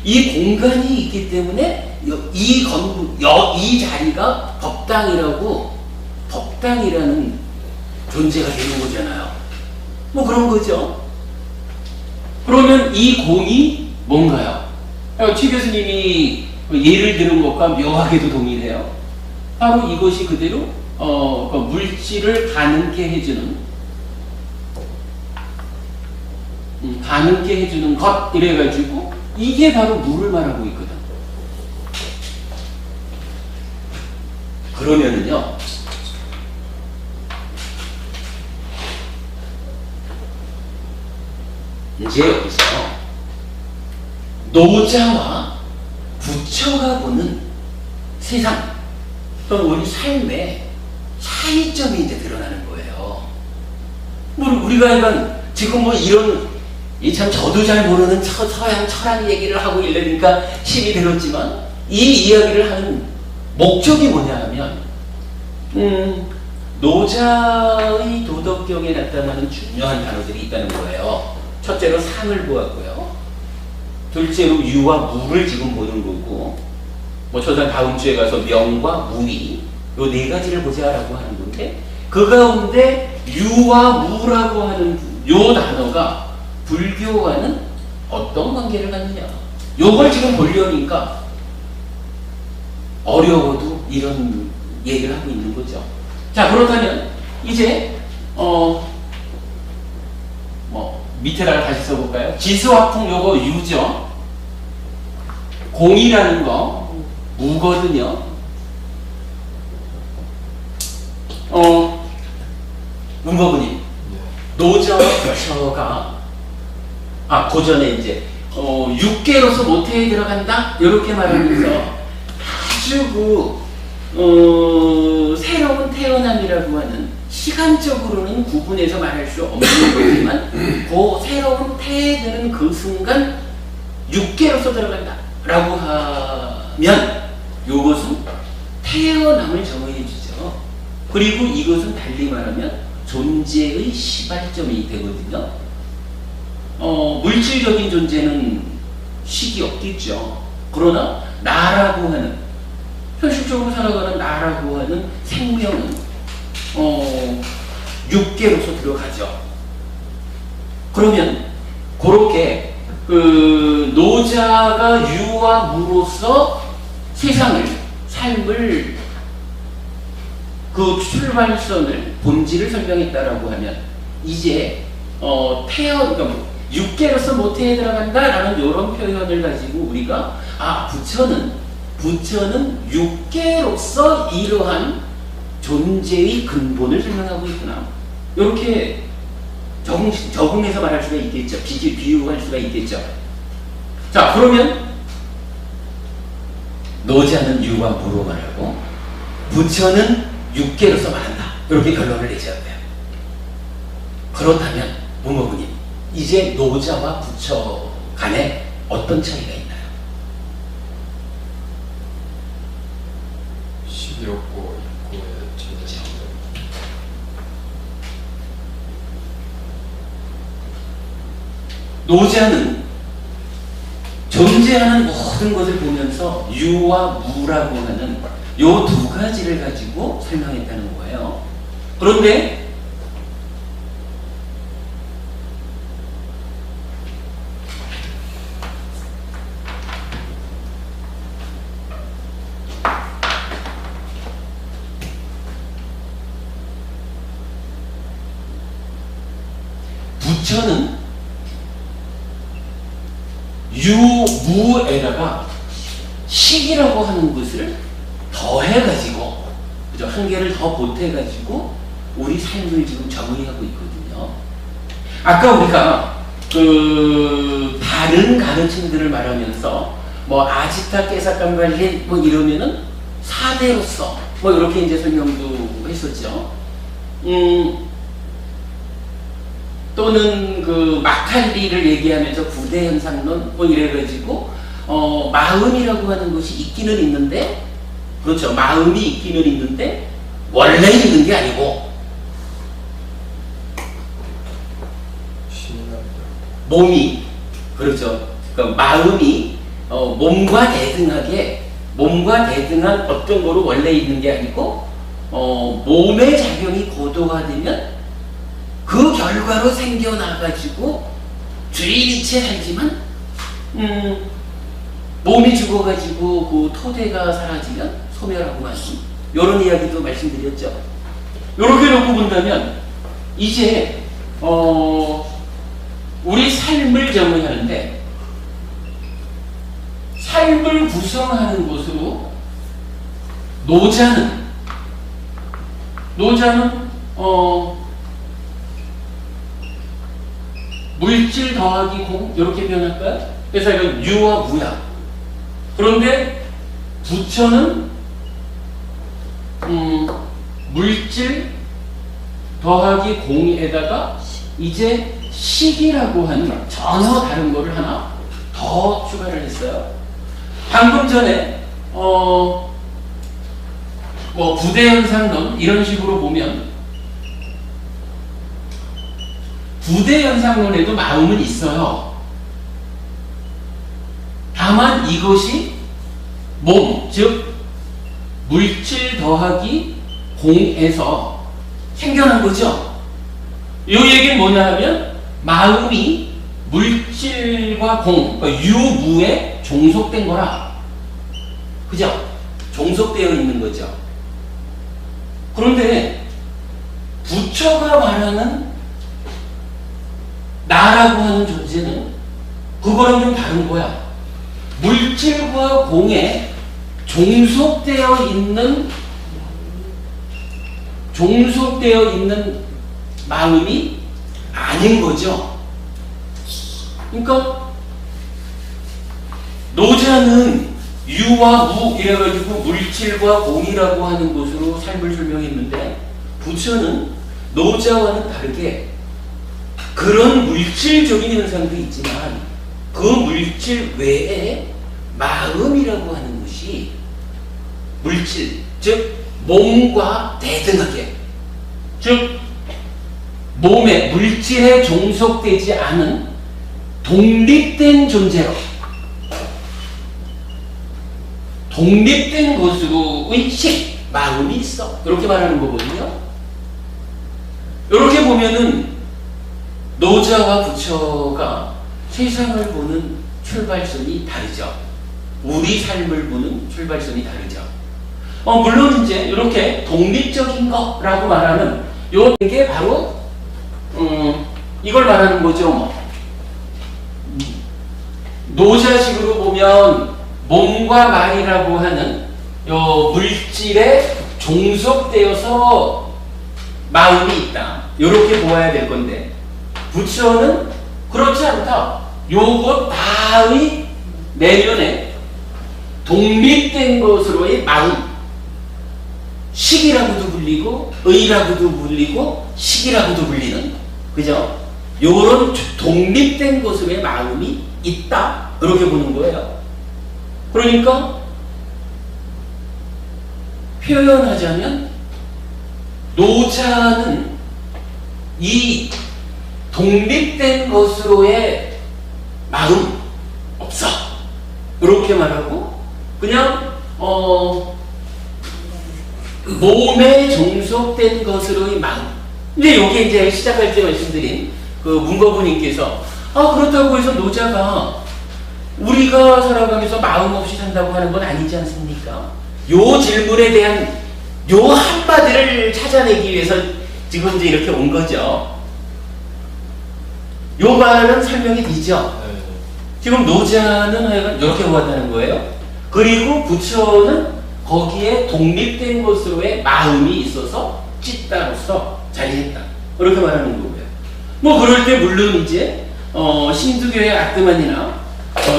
이 공간이 있기 때문에 이 자리가 법당이라는 존재가 되는 거잖아요. 뭐 그런 거죠. 그러면 이 공이 뭔가요? 최 교수님이 예를 들은 것과 묘하게도 동일해요. 바로 이것이 그대로 물질을 가능케 해주는 것 이래가지고 이게 바로 물을 말하고 있거든. 그러면은요, 이제 여기서 노자와 부처가 보는 세상 또는 우리 삶의 차이점이 이제 드러나는 거예요. 우리가 이런 지금 뭐 이런 참 저도 잘 모르는 서양 철학 얘기를 하고 이러니까 힘이 들었지만 이 이야기를 하는 목적이 뭐냐 하면 노자의 도덕경에 나타나는 중요한 단어들이 있다는 거예요. 첫째로 상을 보았고요. 둘째로 유와 무를 지금 보는 거고, 뭐 저는 다음 주에 가서 명과 무의 요 4가지를 보자라고 하는 건데, 그 가운데 유와 무라고 하는 요 단어가 불교와는 어떤 관계를 갖느냐, 요걸 지금 보려니까 어려워도 이런 얘기를 하고 있는 거죠. 자, 그렇다면 이제 밑에다가 다시 써볼까요? 지수화풍 요거 유죠. 공이라는 거 무거든요. 문법은님, 노자와 부처가 고전에 이제 육계로서 모태에 들어간다 이렇게 말하면서 아주 새로운 태어남이라고 하는 시간적으로는 구분해서 말할 수 없는 거지만 그 새로운 태에 드는 그 순간 육계로서 들어간다 라고 하면 이것은 태어남을 정의해 주죠. 그리고 이것은 달리 말하면 존재의 시발점이 되거든요. 물질적인 존재는 식이 없겠죠. 그러나 나라고 하는, 현실적으로 살아가는 나라고 하는 생명은 육계로서 들어가죠. 그러면 그렇게 그 노자가 유와 무로서 삶을 그 출발선을 본질을 설명했다라고 하면 이제 그러니까 육계로서 모태에 들어간다라는 이런 표현을 가지고 우리가 부처는 육계로서 이러한 존재의 근본을 설명하고 있구나. 이렇게 적응해서 말할 수가 있겠죠. 비유할 수가 있겠죠. 자, 그러면 노자는 유와 무로 말하고 부처는 육계로서 말한다. 이렇게 결론을 내셔야 돼요. 그렇다면 문고부님, 이제 노자와 부처 간에 어떤 차이가 있나요? 식이 없고 있고의 차이죠. 노자는 존재하는 모든 것을 보면서 유와 무라고 하는 요 두 가지를 가지고 설명했다는 거예요. 그런데 부처는 유무에다가 식이라고 하는 것을 더해가지고, 그죠? 한 개를 더 보태가지고 우리 삶을 지금 정의하고 있거든요. 아까 우리가 그 다른 가르침들을 말하면서 뭐 아지타 깨사깜발린 뭐 이러면은 사대로서 뭐 이렇게 이제 설명도 했었죠. 또는 그 마칼리를 얘기하면서 구대 현상론 뭐 이래가지고 마음이라고 하는 것이 있기는 있는데, 그렇죠, 마음이 있기는 있는데 원래 있는 게 아니고 몸이, 그렇죠, 그러니까 마음이 몸과 대등한 어떤 거로 원래 있는 게 아니고 몸의 작용이 고도화되면 그 결과로 생겨나가지고 주인이체 살지만 몸이 죽어가지고 그 토대가 사라지면 소멸하고 마는 이런 이야기도 말씀드렸죠. 이렇게 놓고 본다면 이제 우리 삶을 정의하는데 삶을 구성하는 것으로 노자는 물질 더하기 공 이렇게 표현할까요? 그래서 이건 유와 무야. 그런데 부처는 물질 더하기 공에다가 이제 식이라고 하는 전혀 다른 거를 하나 더 추가를 했어요. 방금 전에 뭐 부대현상론 이런 식으로 보면 부대현상론에도 마음은 있어요. 다만 이것이 몸, 즉 물질 더하기 공에서 생겨난 거죠. 이 얘기는 뭐냐 하면 마음이 물질과 공, 그러니까 유무에 종속된 거라. 그죠? 종속되어 있는 거죠. 그런데 부처가 말하는 나라고 하는 존재는 그거랑 좀 다른 거야. 물질과 공에 종속되어 있는 마음이 아닌 거죠. 그러니까 노자는 유와 무 이래가지고 물질과 공이라고 하는 것으로 삶을 설명했는데 부처는 노자와는 다르게 그런 물질적인 현상도 있지만 그 물질 외에 마음이라고 하는 것이 물질, 즉 몸과 대등하게, 즉 몸에 물질에 종속되지 않은 독립된 존재로, 독립된 것으로의 식, 마음이 있어. 이렇게 말하는 거거든요. 이렇게 보면은 노자와 부처가 세상을 보는 출발선이 다르죠. 우리 삶을 보는 출발선이 다르죠. 물론 이제 이렇게 독립적인 거라고 말하는 요 게 바로 이걸 말하는 거죠. 뭐. 노자식으로 보면 몸과 말이라고 하는 요 물질에 종속되어서 마음이 있다. 이렇게 보아야 될 건데 부처는 그렇지 않다. 요것 다의 내면에 독립된 것으로의 마음, 식이라고도 불리고 의라고도 불리고 식이라고도 불리는, 그죠? 요런 독립된 것으로의 마음이 있다. 이렇게 보는 거예요. 그러니까 표현하자면 노자는 이 독립된 것으로의 마음 없어. 이렇게 말하고 그냥 몸에 종속된 것으로의 마음. 근데 여기 이제 시작할 때 말씀드린 그 문거부님께서 그렇다고 해서 노자가 우리가 살아가면서 마음 없이 산다고 하는 건 아니지 않습니까? 요 질문에 대한 요 한마디를 찾아내기 위해서 지금 이제 이렇게 온 거죠. 요 말은 설명이 되죠. 지금 노자는 하여간 이렇게 보았다는 거예요. 그리고 부처는 거기에 독립된 것으로의 마음이 있어서 찢다로서 자리했다. 이렇게 말하는 거고요. 뭐 그럴 때 물론 이제 신두교의 아트만이나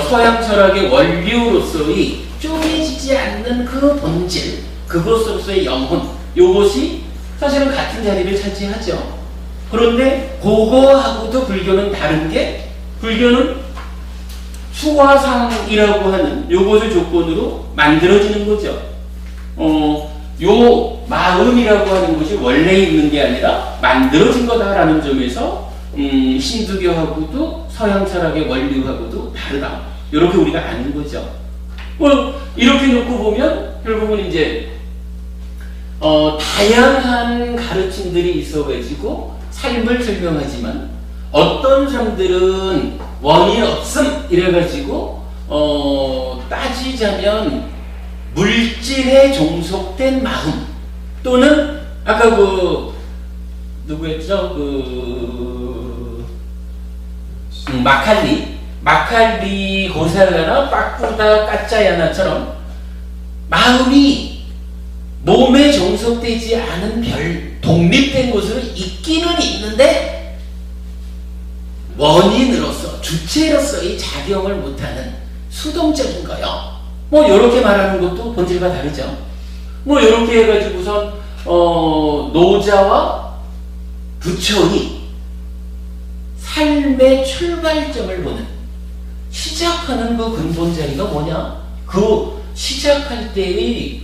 서양 철학의 원류로서의 쪼개지지 않는 그 본질, 그것으로서의 영혼, 요것이 사실은 같은 자리를 차지하죠. 그런데 그거하고도 불교는 다른 게, 불교는 수화상이라고 하는 요것을 조건으로 만들어지는 거죠. 요 마음이라고 하는 것이 원래 있는 게 아니라 만들어진 거다라는 점에서 신두교하고도 서양 철학의 원류하고도 다르다. 이렇게 우리가 아는 거죠. 이렇게 놓고 보면 결국은 이제 다양한 가르침들이 있어가지고 삶을 설명하지만 어떤 사람들은 원인 없음 이래가지고 따지자면 물질에 종속된 마음 또는 아까 그 누구였죠? 마칼리 고살라나 빠꾸다 까짜야나처럼 마음이 몸에 종속되지 않은 별 독립된 곳으로 있기는 있는데 원인으로서 주체로서의 작용을 못하는 수동적인 거요. 뭐 이렇게 말하는 것도 본질과 다르죠. 뭐 이렇게 해가지고선 노자와 부처니 삶의 출발점을 보는, 시작하는 그 근본 자리가 뭐냐? 그 시작할 때의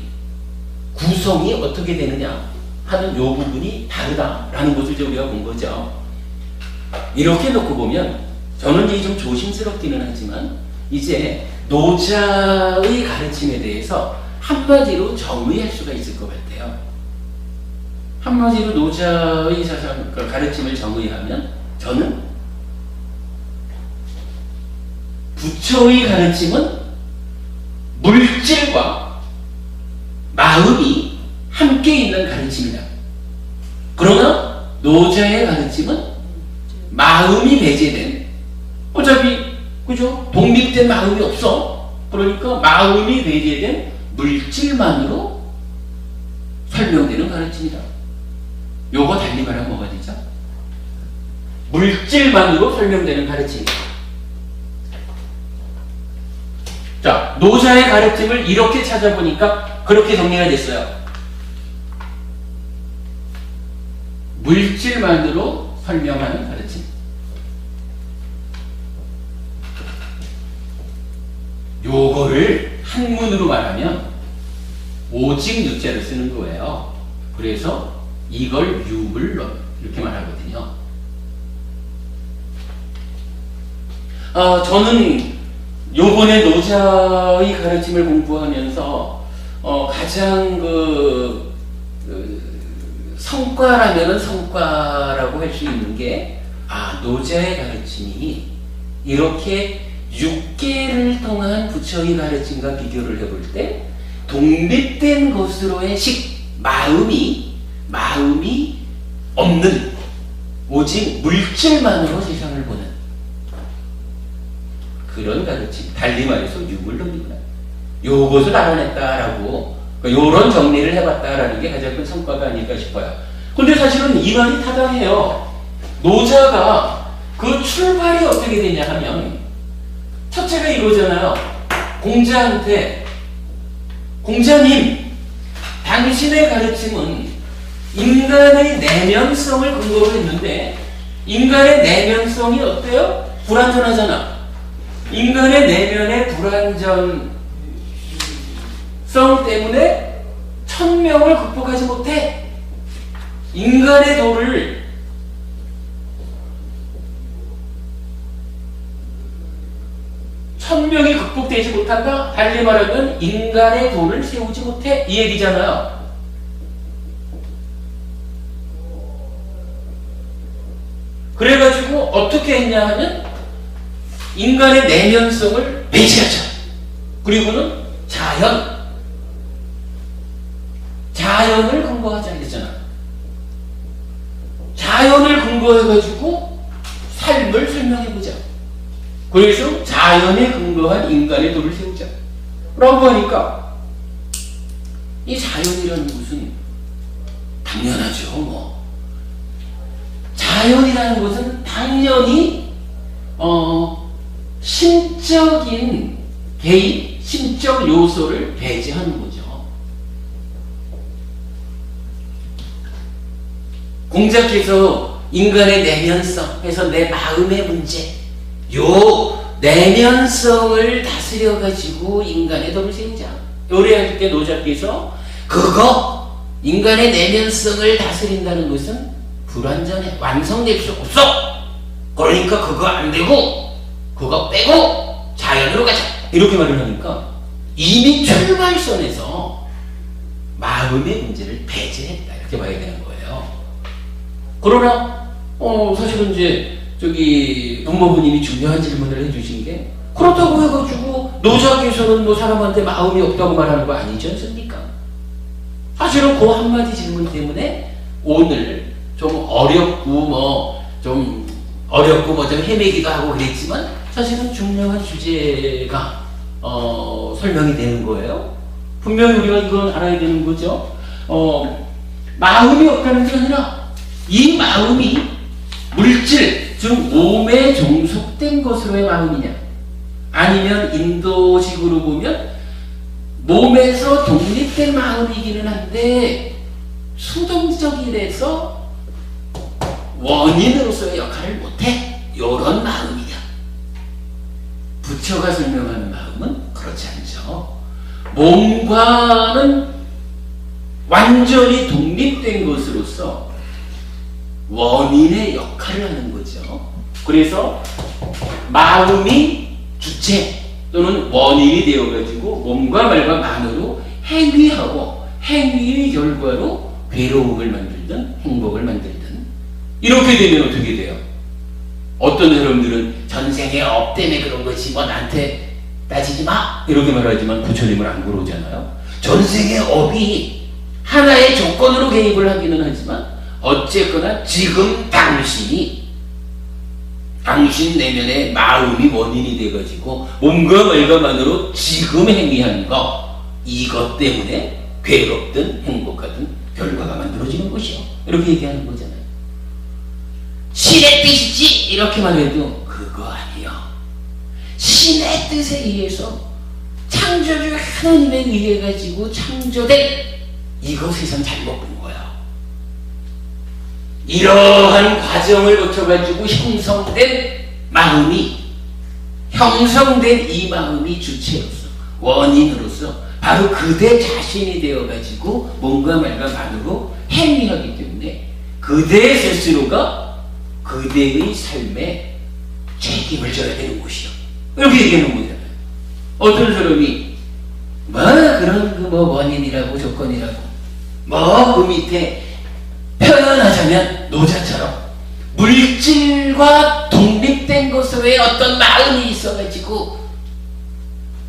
구성이 어떻게 되느냐 하는 요 부분이 다르다라는 것을 이제 우리가 본 거죠. 이렇게 놓고 보면 저는 이제 좀 조심스럽기는 하지만 이제 노자의 가르침에 대해서 한마디로 정의할 수가 있을 것 같아요. 한마디로 노자의 사상, 가르침을 정의하면 저는 부처의 가르침은 물질과 마음이 함께 있는 가르침이다. 그러나 노자의 가르침은 마음이 배제된, 어차피 그죠? 독립된 마음이 없어. 그러니까 마음이 배제된 물질만으로 설명되는 가르침이다. 요거 달리 말하면 뭐가 되죠? 물질만으로 설명되는 가르침이다. 자, 노자의 가르침을 이렇게 찾아보니까 그렇게 정리가 됐어요. 물질만으로 설명하는 가르침. 요거를 한문으로 말하면 오직 유자를 쓰는 거예요. 그래서 이걸 유불론 이렇게 말하거든요. 저는 요번에 노자의 가르침을 공부하면서 가장 성과라면은 성과라고 할 수 있는 게 노자의 가르침이 이렇게 6계를 통한 부처의 가르침과 비교를 해볼 때 독립된 것으로의 마음이 없는 오직 물질만으로 세상을 보는 그런 가르침, 달리 말해서 유물론이구나. 요것을 알아냈다라고 요런 정리를 해봤다라는 게 가장 큰 성과가 아닐까 싶어요. 근데 사실은 이 말이 타당해요. 노자가 그 출발이 어떻게 되냐 하면 첫째가 이거잖아요. 공자한테 공자님, 당신의 가르침은 인간의 내면성을 근거로 했는데 인간의 내면성이 어때요? 불완전하잖아. 인간의 내면의 불완전성 때문에 천명을 극복하지 못해. 인간의 도를 천명이 극복되지 못한다? 달리 말하면 인간의 도를 세우지 못해. 이 얘기잖아요. 그래가지고 어떻게 했냐 하면 인간의 내면성을 배제하자. 그리고는 자연을 근거하자 했잖아. 자연을 근거해가지고 삶을 설명해보자. 그래서 자연에 근거한 인간의 도를 세우자 라고 하니까 이 자연이라는 것은 당연하죠. 뭐 자연이라는 것은 당연히 심적인 개입, 심적 요소를 배제하는 거죠. 공자께서 인간의 내면성 해서 내 마음의 문제, 요 내면성을 다스려 가지고 인간의 도를 세우자. 요래할 때 노자께서 그거 인간의 내면성을 다스린다는 것은 불완전해. 완성될 수 없어. 그러니까 그거 안 되고 그거 빼고 자연으로 가자. 이렇게 말을 하니까 이미 출발선에서 마음의 문제를 배제했다. 이렇게 봐야 되는 거예요. 그러나 사실은 이제 저기 문모부님이 중요한 질문을 해주신 게 그렇다고 해가지고 노자께서는 뭐 사람한테 마음이 없다고 말하는 거 아니지 않습니까? 사실은 그 한마디 질문 때문에 오늘 좀 어렵고 뭐 좀 헤매기도 하고 그랬지만 사실은 중요한 주제가 설명이 되는 거예요. 분명히 우리가 이건 알아야 되는 거죠. 마음이 없다는 게 아니라 이 마음이 물질, 즉 몸에 종속된 것으로의 마음이냐, 아니면 인도식으로 보면 몸에서 독립된 마음이기는 한데 수동적이라서 원인으로서의 역할을 못해. 요런 마음이냐. 부처가 설명하는 마음은 그렇지 않죠. 몸과는 완전히 독립된 것으로서 원인의 역할을 하는 거죠. 그래서 마음이 주체 또는 원인이 되어가지고 몸과 말과 만으로 행위하고 행위의 결과로 괴로움을 만들든 행복을 만들든 이렇게 되면 어떻게 돼요? 어떤 사람들은 전생에 업 때문에 그런 거지 뭐 나한테 따지지 마 이렇게 말하지만 부처님은 안 그러잖아요. 전생의 업이 하나의 조건으로 개입을 하기는 하지만 어쨌거나 지금 당신 내면의 마음이 원인이 돼가지고 몸과 말과만으로 지금 행위하는 거 이것 때문에 괴롭든 행복하든 결과가 만들어지는 것이요. 이렇게 얘기하는 거잖아요. 신의 뜻이지 이렇게만 해도 그거 아니요. 신의 뜻에 의해서 창조주 하나님에 의해 가지고 창조된 이거 세상 잘못 본 거야. 이러한 과정을 거쳐가지고 형성된 이 마음이 주체로서 원인으로서 바로 그대 자신이 되어가지고 몸과 말과 만으로 행위하기 때문에 그대 스스로가 그대의 삶에 책임을 져야 되는 것이요. 이렇게 얘기하는 거잖아요. 어떤 사람이 그런 원인이라고 조건이라고 그 밑에 표현하자면 노자처럼 물질과 독립된 것으로의 어떤 마음이 있어가지고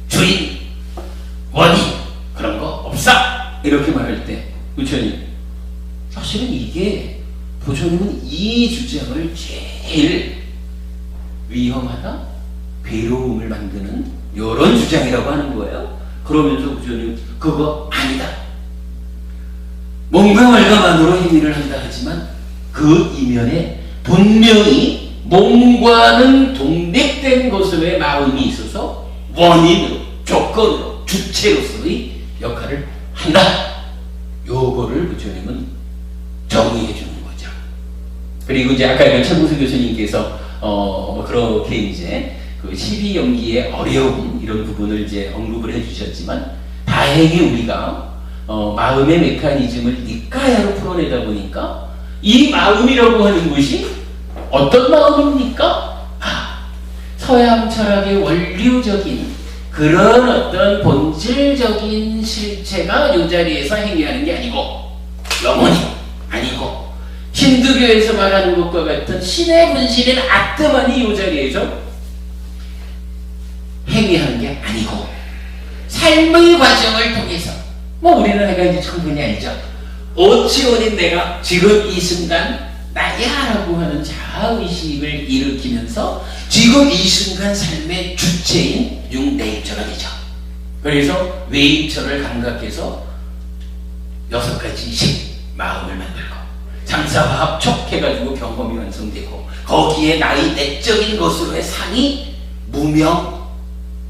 주인, 원인 그런 거 없사 이렇게 말할 때 부처님 사실은 이게 부처님은 이 주장을 제일 위험하다 괴로움을 만드는 이런 주장이라고 하는 거예요. 그러면서 부처님 그거 아니다. 몸과 말과만으로 행위를 한다 하지만 그 이면에 분명히 몸과는 독립된 것으로의 마음이 있어서 원인으로 조건으로 주체로서의 역할을 한다. 요거를 부처님은 정의해 주는 거죠. 그리고 이제 아까 최봉수 교수님께서 그렇게 이제 그 12연기의 어려움 이런 부분을 이제 언급을 해주셨지만 다행히 우리가 마음의 메커니즘을 니까야로 풀어내다 보니까 이 마음이라고 하는 것이 어떤 마음입니까? 서양 철학의 원류적인 그런 어떤 본질적인 실체가 이 자리에서 행위하는 게 아니고 영혼이 아니고 힌두교에서 말하는 것과 같은 신의 분신인 아트만이 이 자리에서 행위하는 게 아니고 삶의 과정을 통해서 우리는 내가 이제 충분히 알죠. 오치원인 내가 지금 이 순간 나야 라고 하는 자아의식을 일으키면서 지금 이 순간 삶의 주체인 육내입처가 되죠. 그래서 외입처를 감각해서 6가지씩 마음을 만들고 장사화합 촉해가지고 경험이 완성되고 거기에 나의 내적인 것으로의 상이 무명,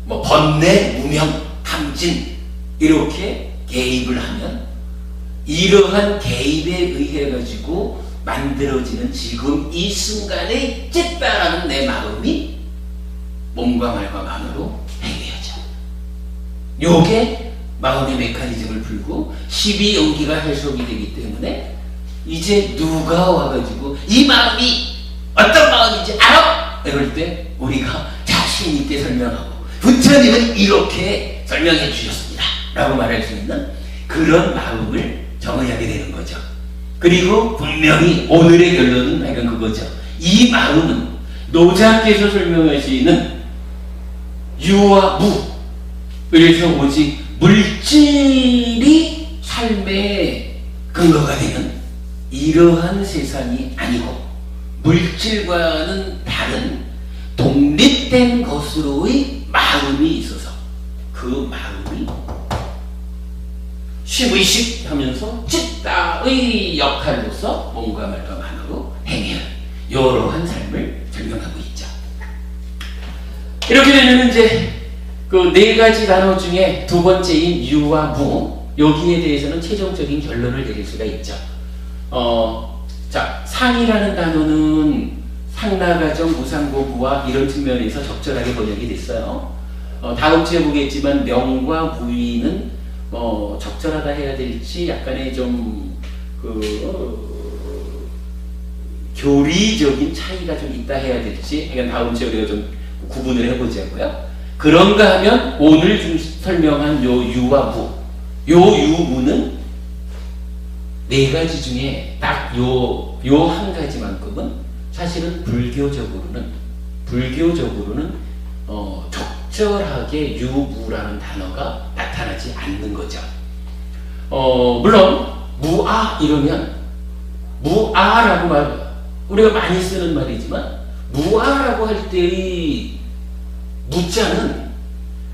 번뇌, 무명, 탐진 이렇게 개입을 하면 이러한 개입에 의해 가지고 만들어지는 지금 이 순간에 찢다라는 내 마음이 몸과 말과 마음으로 행위하죠. 요게 마음의 메커니즘을 풀고 12연기가 해석이 되기 때문에 이제 누가 와가지고 이 마음이 어떤 마음인지 알아? 이럴 때 우리가 자신 있게 설명하고 부처님은 이렇게 설명해 주셨습니다 라고 말할 수 있는 그런 마음을 정의하게 되는 거죠. 그리고 분명히 오늘의 결론은 약간 그거죠. 이 마음은 노자께서 설명하시는 유와 무, 그래서 오직 물질이 삶의 근거가 되는 이러한 세상이 아니고 물질과는 다른 독립된 것으로의 마음이 있어서 그 마음이 쉬무이식 하면서 찢다의 역할로서 몸과 말과 만으로 행해하는 이러한 삶을 설명하고 있죠. 이렇게 되면 이제 그 4가지 단어 중에 2번째인 유와 무, 여기에 대해서는 최종적인 결론을 내릴 수가 있죠. 자, 상이라는 단어는 상나가정, 무상고부와 이런 측면에서 적절하게 번역이 됐어요. 다음 주에 보겠지만 명과 무위는 적절하다 해야 될지 약간의 좀 교리적인 차이가 좀 있다 해야 될지 다음 주에 우리가 좀 구분을 해보자고요. 그런가 하면 오늘 좀 설명한 요 유와 무, 요 유무는 4가지 중에 딱 요 한 가지만큼은 사실은 불교적으로는 적절하게 유무라는 단어가 나타나지 않는 거죠. 물론 무아 이러면 무아라고 우리가 많이 쓰는 말이지만 무아라고 할 때의 무자는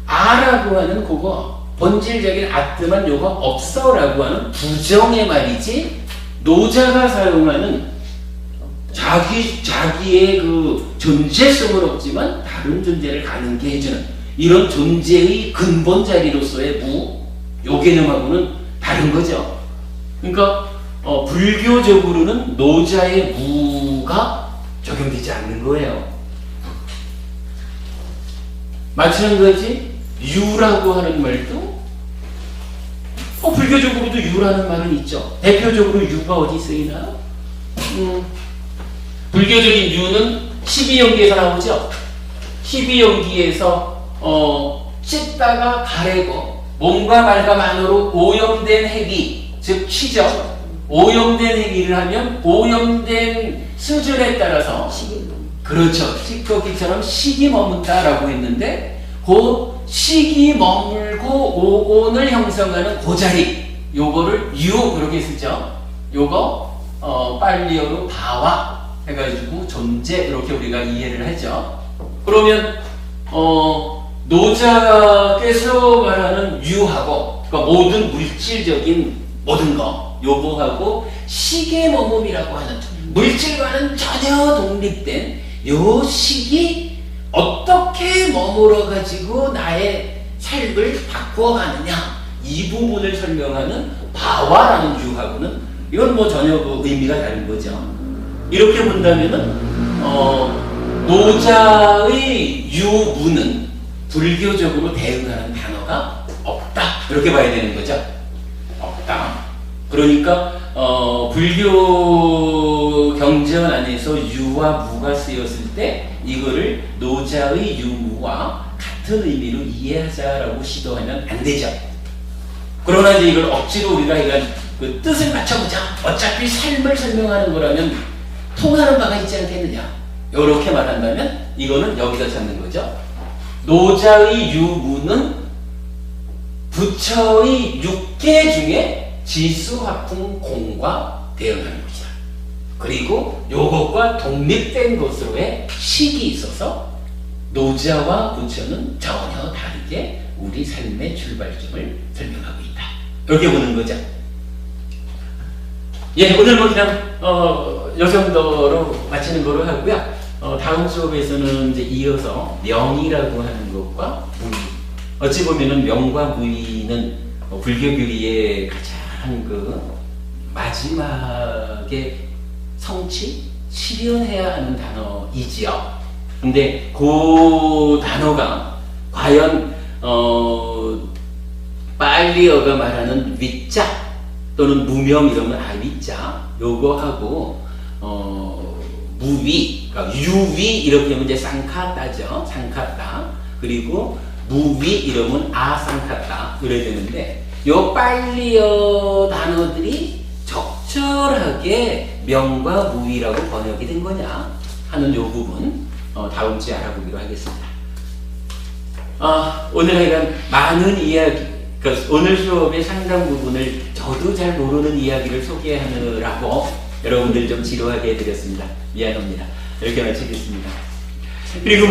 아라고 하는 그거 본질적인 아트만 요거 없어라고 하는 부정의 말이지 노자가 사용하는 자기의 그 존재성은 없지만 다른 존재를 가능케 해주는 이런 존재의 근본 자리로서의 요 개념하고는 다른 거죠. 그러니까 불교적으로는 노자의 무가 적용되지 않는 거예요. 마찬가지 유라고 하는 말도 불교적으로도 유라는 말은 있죠. 대표적으로 유가 어디 쓰이나요? 불교적인 유는 12연기에서 나오죠. 12연기에서 찢다가 가래고 몸과 말과 만으로 오염된 행위, 즉 취적, 오염된 행위를 하면 오염된 수준에 따라서 그렇죠. 찌꺼기처럼 식이 머문다라고 했는데 그 시기 머물고 오온을 형성하는 그 자리, 요거를 유 그렇게 쓰죠. 요거 빨리어로 바와 해가지고 존재 이렇게 우리가 이해를 하죠. 그러면 노자께서 말하는 유하고, 그러니까 모든 물질적인 모든 거 요거하고 시계 머뭅이라고 하는 물질과는 전혀 독립된 요 식이 어떻게 머물러 가지고 나의 삶을 바꾸어가느냐, 이 부분을 설명하는 바와라는 유하고는 이건 뭐 전혀 그 의미가 다른 거죠. 이렇게 본다면은 노자의 유무는 불교적으로 대응하는 단어가 없다, 이렇게 봐야 되는 거죠. 없다. 그러니까 불교 경전 안에서 유와 무가 쓰였을 때 이거를 노자의 유무와 같은 의미로 이해하자라고 시도하면 안 되죠. 그러나 이제 이걸 억지로 우리가 이런 그 뜻을 맞춰보자, 어차피 삶을 설명하는 거라면 통하는 바가 있지 않겠느냐, 이렇게 말한다면 이거는 여기서 찾는 거죠. 노자의 유무는 부처의 6계 중에 지수화풍 공과 대응하는 것이다. 그리고 요것과 독립된 것으로의 식이 있어서 노자와 부처는 전혀 다르게 우리 삶의 출발점을 설명하고 있다, 이렇게 보는 거죠. 예, 오늘 뭐 그냥 요 정도로 마치는 거로 하고요. 다음 수업에서는 이제 이어서 명이라고 하는 것과 무의, 어찌 보면은 명과 무의는 불교교리의 가장 그 마지막에 성취, 실현해야 하는 단어이지요. 근데 그 단어가 과연 빨리어가 말하는 위자 또는 무명 이러면 아위자 요거하고 무위, 그러니까 유위 이렇게 하면 이제 쌍카따죠. 쌍카따. 그리고 무위 이러면 아쌍카따 이래야 되는데, 요 빨리어 단어들이 적절하게 명과 무위라고 번역이 된 거냐 하는 요 부분 다음 주에 알아보기로 하겠습니다. 오늘 하여간 많은 이야기, 그러니까 오늘 수업의 상당 부분을 저도 잘 모르는 이야기를 소개하느라고 여러분들 좀 지루하게 해드렸습니다. 미안합니다. 이렇게 마치겠습니다. 그리고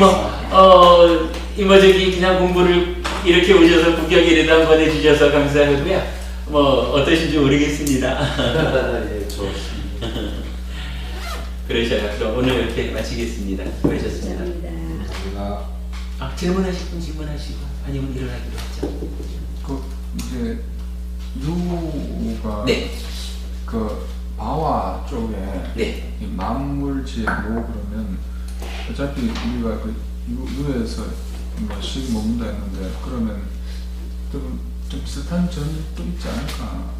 이모저기 그냥 공부를 이렇게 오셔서 구경이라도 한번 해주셔서 감사하고요. 어떠신지 모르겠습니다. 예, 좋습니다. 그러셔요. 그럼 오늘 이렇게 마치겠습니다. 수고하셨습니다. 감사합니다. 질문하실 분 질문하시고, 아니면 일어나기로 하죠. 이제 유가 네. 그 바와 쪽에 네. 이 만물지의 모 그러면 어차피 우리가 그 유에서 식 먹는다 했는데, 그러면 좀 비슷한 점이 또 있지 않을까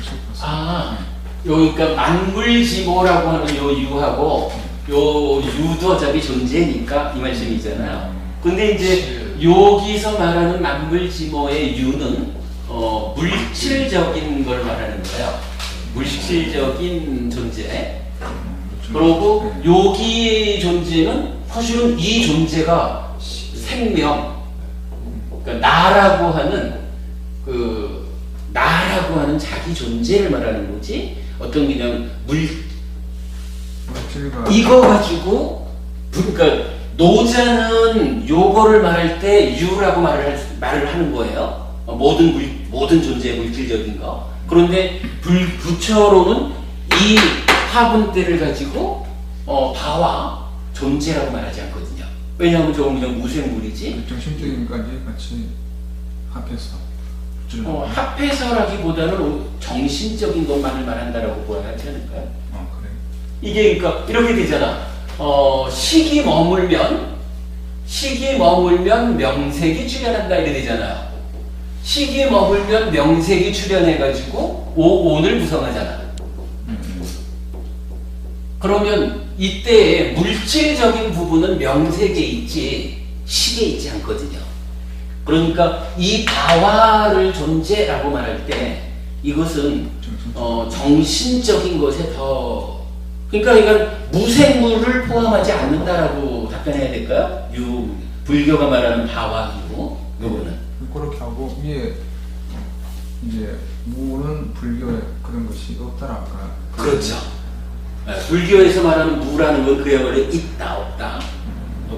싶었어요. 그러니까 만물지모라고 하는 요 유하고 요 유도 어차피 존재니까 이 말씀이잖아요. 근데 이제 여기서 말하는 만물지모의 유는 물질적인 걸 말하는 거예요. 물질적인 존재. 그리고 여기 존재는 사실은 이 존재가 생명, 그러니까 나라고 하는 자기 존재를 말하는 거지. 어떤 그냥 물질과 이거 가지고, 그러니까 노자는 요거를 말할 때 유라고 말을 하는 거예요. 모든 존재의 물질적인 거. 그런데 부처로는 이 화분대를 가지고 바와 존재라고 말하지 않거든요. 왜냐하면 저건 그냥 무생물이지. 정신적인 것까지 같이 합해서 합해서라기보다는 정신적인 것만을 말한다라고 보아야 하지 않을까요? 그래. 이게 그러니까 이렇게 되잖아. 식이 머물면 명색이 출현한다 이래 되잖아요. 식이 머물면 명색이 출현해가지고 오온을 구성하잖아. 그러면 이때 물질적인 부분은 명색에 있지 식에 있지 않거든요. 그러니까 이 바와를 존재라고 말할 때 이것은 정신적인 것에 더, 그러니까 이건 무생물을 포함하지 않는다라고 답변해야 될까요? 불교가 말하는 바와이고 요거는. 그렇게 하고 위에 이제 무는 불교에 그런 것이 없다라 아까. 그렇죠. 네, 불교에서 말하는 무라는 건 그야말로 있다 없다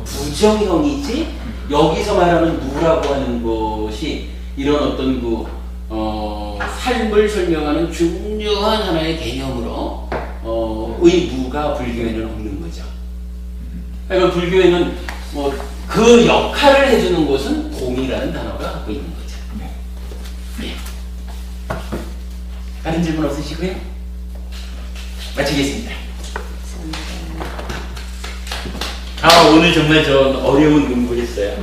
부정형이지 여기서 말하는 무라고 하는 것이 이런 어떤 삶을 설명하는 중요한 하나의 개념으로 의 무가 불교에는 없는 거죠. 그러니까 불교에는 그 역할을 해주는 것은 공이라는 단어가 갖고 있는 거죠. 네. 다른 질문 없으시고요? 마치겠습니다. 오늘 정말 저 어려운 공부했어요.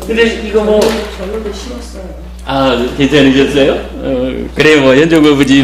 근데 이거 뭐 결론도 싫었어요. 괜찮으셨어요? 그래 현종 아버지